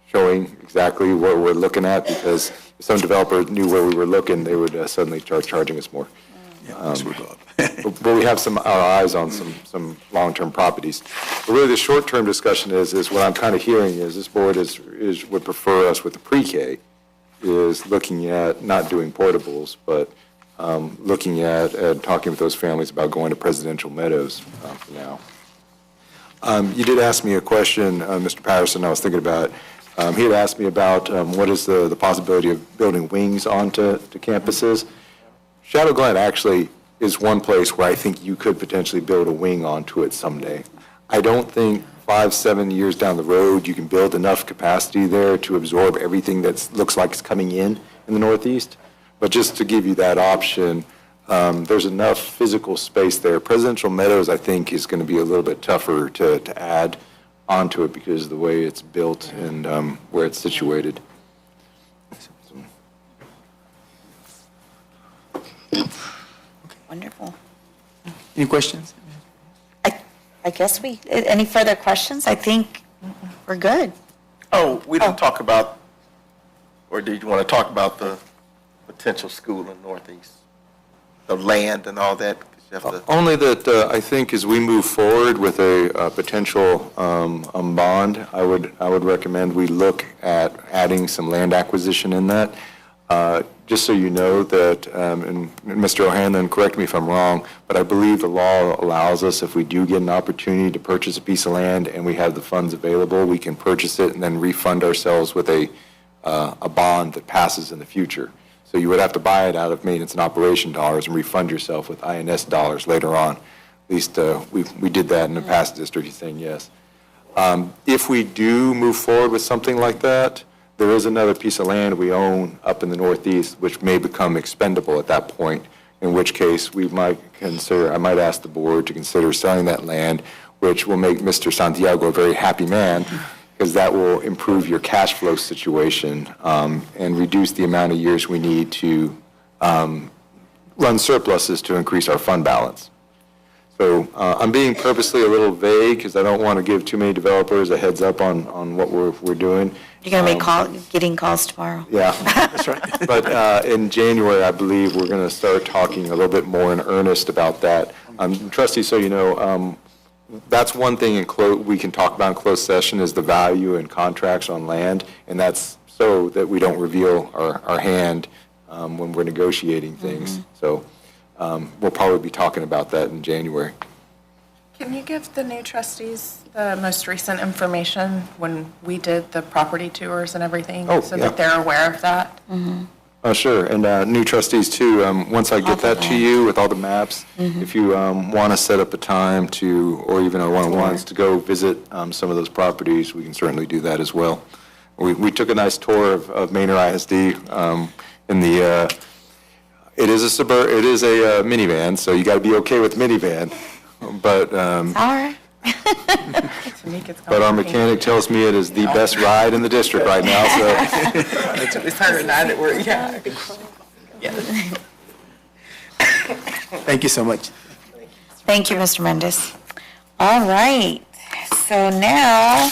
showing exactly what we're looking at because if some developer knew where we were looking, they would suddenly start charging us more. But we have our eyes on some long-term properties. But really, the short-term discussion is what I'm kind of hearing is this board would prefer us with the pre-K is looking at not doing portables, but looking at talking with those families about going to Presidential Meadows for now. You did ask me a question, Mr. Patterson, I was thinking about. He had asked me about what is the possibility of building wings onto campuses. Shadow Glen actually is one place where I think you could potentially build a wing onto it someday. I don't think 5-7 years down the road you can build enough capacity there to absorb everything that looks like it's coming in the Northeast. But just to give you that option, there's enough physical space there. Presidential Meadows, I think, is going to be a little bit tougher to add onto it because of the way it's built and where it's situated. Wonderful. Any questions? I guess any further questions? I think we're good. Oh, we didn't talk about, or did you want to talk about the potential school in Northeast? The land and all that? 'Cause you have to- Only that I think as we move forward with a potential bond, I would recommend we look at adding some land acquisition in that. Just so you know that, and Mr. O'Hanlon, correct me if I'm wrong, but I believe the law allows us, if we do get an opportunity to purchase a piece of land and we have the funds available, we can purchase it and then refund ourselves with a bond that passes in the future. So you would have to buy it out of maintenance and operation dollars and refund yourself with INS dollars later on. At least we did that in the past district, he's saying yes. If we do move forward with something like that, there is another piece of land we own up in the Northeast which may become expendable at that point, in which case I might ask the board to consider selling that land, which will make Mr. Santiago a very happy man, because that will improve your cash flow situation and reduce the amount of years we need to run surpluses to increase our fund balance. So I'm being purposely a little vague because I don't want to give too many developers a heads up on what we're doing. You're going to be getting calls tomorrow. Yeah, that's right. But in January, I believe we're going to start talking a little bit more in earnest about that. Trustee, so you know, that's one thing we can talk about in closed session is the value and contracts on land, and that's so that we don't reveal our hand when we're negotiating things. So we'll probably be talking about that in January. Can you give the new trustees the most recent information when we did the property tours and everything? So that they're aware of that? Sure, and new trustees too, once I get that to you with all the maps, if you want to set up a time or even a one-on-ones to go visit some of those properties, we can certainly do that as well. We took a nice tour of Manor ISD in the, it is a minivan, so you got to be okay with minivan, but All right. but our mechanic tells me it is the best ride in the district right now, so. It's her and I that were, yeah. Thank you so much. Thank you, Mr. Mendez. All right, so now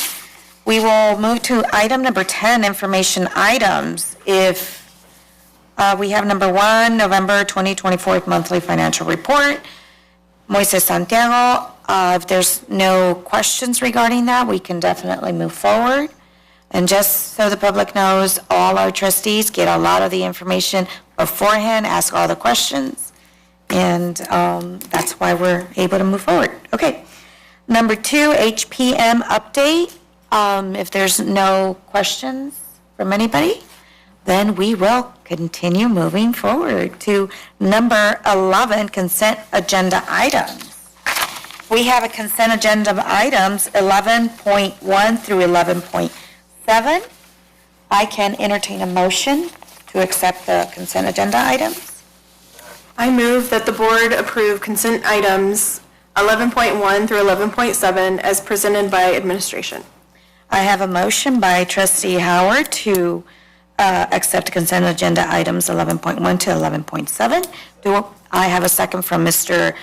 we will move to item number 10, information items. If we have number 1, November 2024 monthly financial report, Moises Santiago. If there's no questions regarding that, we can definitely move forward. And just so the public knows, all our trustees get a lot of the information beforehand, ask all the questions, and that's why we're able to move forward. Okay. Number 2, HPM update. If there's no questions from anybody, then we will continue moving forward to number 11, consent agenda items. We have a consent agenda of items 11.1 through 11.7. I can entertain a motion to accept the consent agenda items. I move that the board approve consent items 11.1 through 11.7 as presented by administration. I have a motion by trustee Howard to accept consent agenda items 11.1 to 11.7. I have a second from Mr.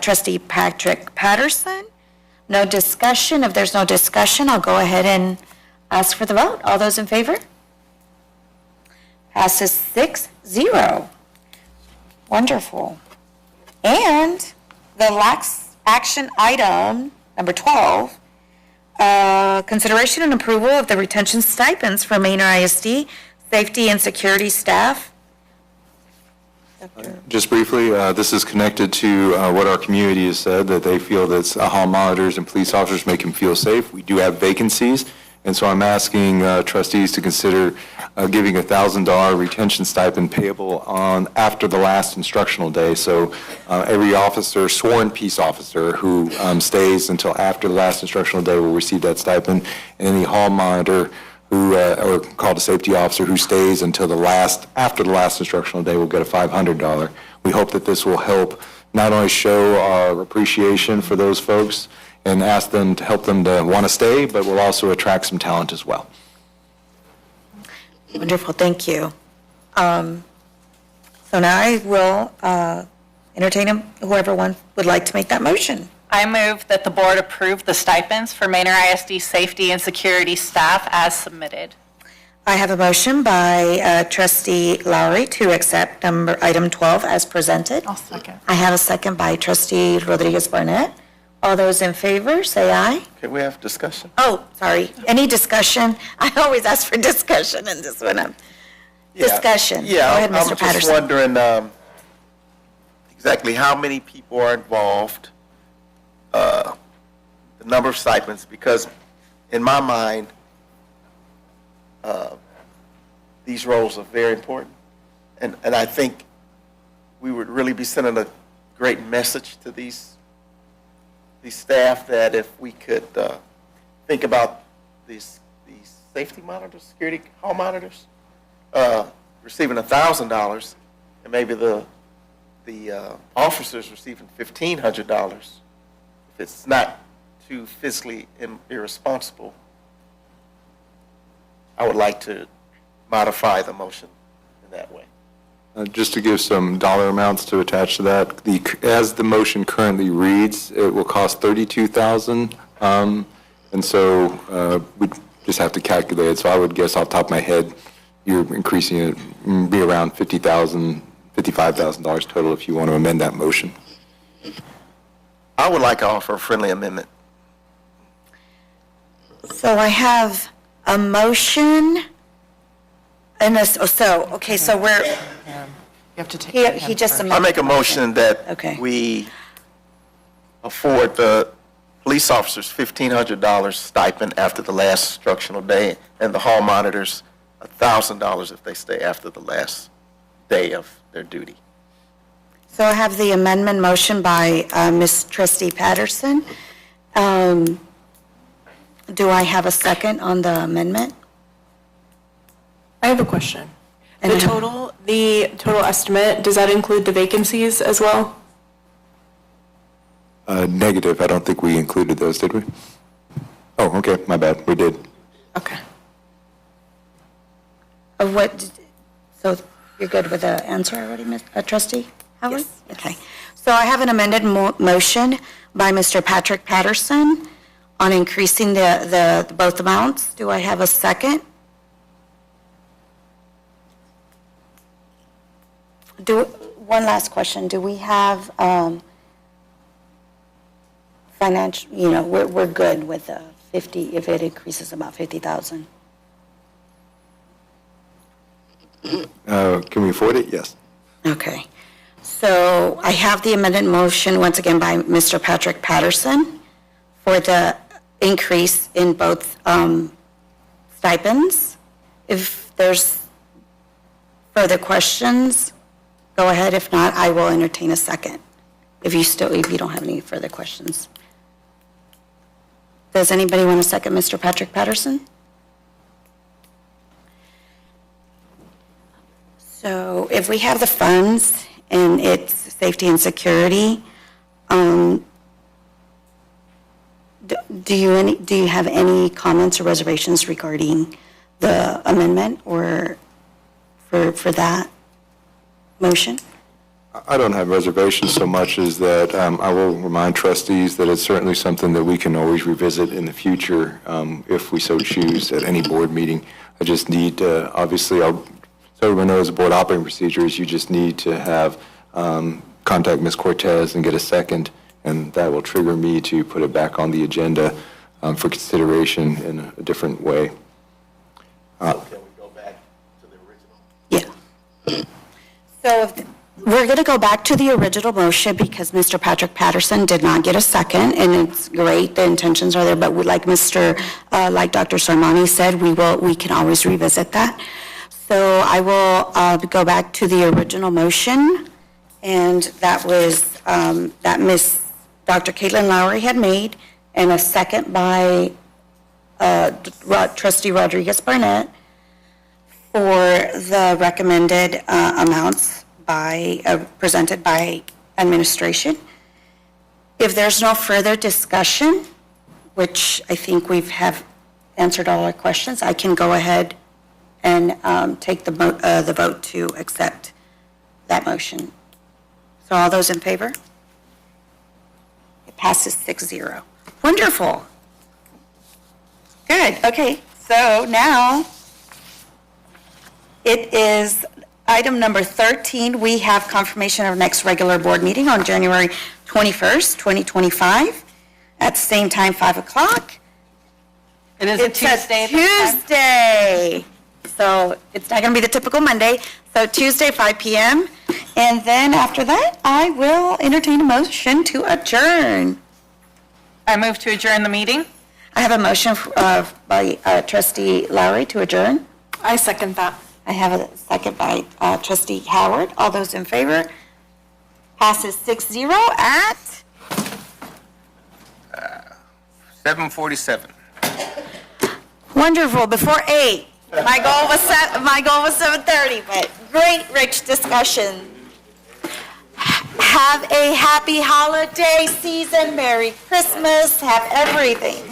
Trustee Patrick Patterson. No discussion. If there's no discussion, I'll go ahead and ask for the vote. All those in favor? Passes 6-0. Wonderful. And the last action item, number 12, consideration and approval of the retention stipends for Manor ISD safety and security staff. Just briefly, this is connected to what our community has said, that they feel that hall monitors and police officers make them feel safe. We do have vacancies, and so I'm asking trustees to consider giving a $1,000 retention stipend payable on after the last instructional day. So every officer, sworn peace officer who stays until after the last instructional day will receive that stipend, and any hall monitor who, or called a safety officer who stays until after the last instructional day will get a $500. We hope that this will help not only show our appreciation for those folks and ask them to help them to want to stay, but will also attract some talent as well. Wonderful, thank you. So now I will entertain whoever would like to make that motion. I move that the board approve the stipends for Manor ISD safety and security staff as submitted. I have a motion by Trustee Lowry to accept item 12 as presented. I'll second. I have a second by Trustee Rodriguez Barnett. All those in favor, say aye. Can we have discussion? Oh, sorry. Any discussion? I always ask for discussion in this one. Discussion. Yeah, Go ahead, Mr. I'm just Patterson. wondering exactly how many people are involved, the number of stipends, because in my mind, these roles are very important. And I think we would really be sending a great message to these staff that if we could think about these safety monitors, security hall monitors, receiving $1,000, and maybe the officers receiving $1,500, if it's not too fiscally irresponsible, I would like to modify the motion in that way. Just to give some dollar amounts to attach to that, as the motion currently reads, it will cost $32,000, and so we just have to calculate it. So I would guess off the top of my head, you're increasing it, be around $50,000, $55,000 total if you want to amend that motion. I would like to offer a friendly amendment. So I have a motion and so we're, You have to take. he just I amended. make a motion that Okay. we afford the police officers $1,500 stipend after the last instructional day, and the hall monitors $1,000 if they stay after the last day of their duty. So I have the amendment motion by Ms. Trustee Patterson. Do I have a second on the amendment? I have a question. And The I- total estimate, does that include the vacancies as well? Negative, I don't think we included those, did we? Oh, okay, my bad, we did. Okay. So you're good with the answer already, Trustee Howard? Yes. Okay. So I have an amended motion by Mr. Patrick Patterson on increasing the both amounts. Do I have a second? One last question. Do we have financial, we're good with the 50, if it increases about 50,000? Can we afford it? Yes. Okay. So I have the amended motion once again by Mr. Patrick Patterson for the increase in both stipends. If there's further questions, go ahead. If not, I will entertain a second. If you don't have any further questions. Does anybody want to second Mr. Patrick Patterson? So if we have the funds and it's safety and security, do you have any comments or reservations regarding the amendment or for that motion? I don't have reservations so much as that I will remind trustees that it's certainly something that we can always revisit in the future if we so choose at any board meeting. I just need to, obviously, so everyone knows the board operating procedures, you just need to have, contact Ms. Cortez and get a second, and that will trigger me to put it back on the agenda for consideration in a different way. Can we go back to the original? Yeah. So we're going to go back to the original motion because Mr. Patrick Patterson did not get a second, and it's great, the intentions are there, but like Dr. Sarmani said, we can always revisit that. So I will go back to the original motion, and that was, that Dr. Caitlin Lowry had made, and a second by Trustee Rodriguez Barnett for the recommended amounts presented by administration. If there's no further discussion, which I think have answered all our questions, I can go ahead and take the vote to accept that motion. So all those in favor? It passes 6-0. Wonderful. Good. Okay. So now it is item number 13. We have confirmation of next regular board meeting on January 21st, 2025 at the same time, 5 o'clock. It is a Tuesday. Tuesday. So it's not going to be the typical Monday. So Tuesday, 5 p.m. And then after that, I will entertain a motion to adjourn. I move to adjourn the meeting. I have a motion by Trustee Lowry to adjourn. I second that. I have a second by Trustee Howard. All those in favor? Passes 6-0 at 7:47. wonderful. Before 8. My goal was 7:30, but great, rich discussion. Have a happy holiday season. Merry Christmas. Have everything.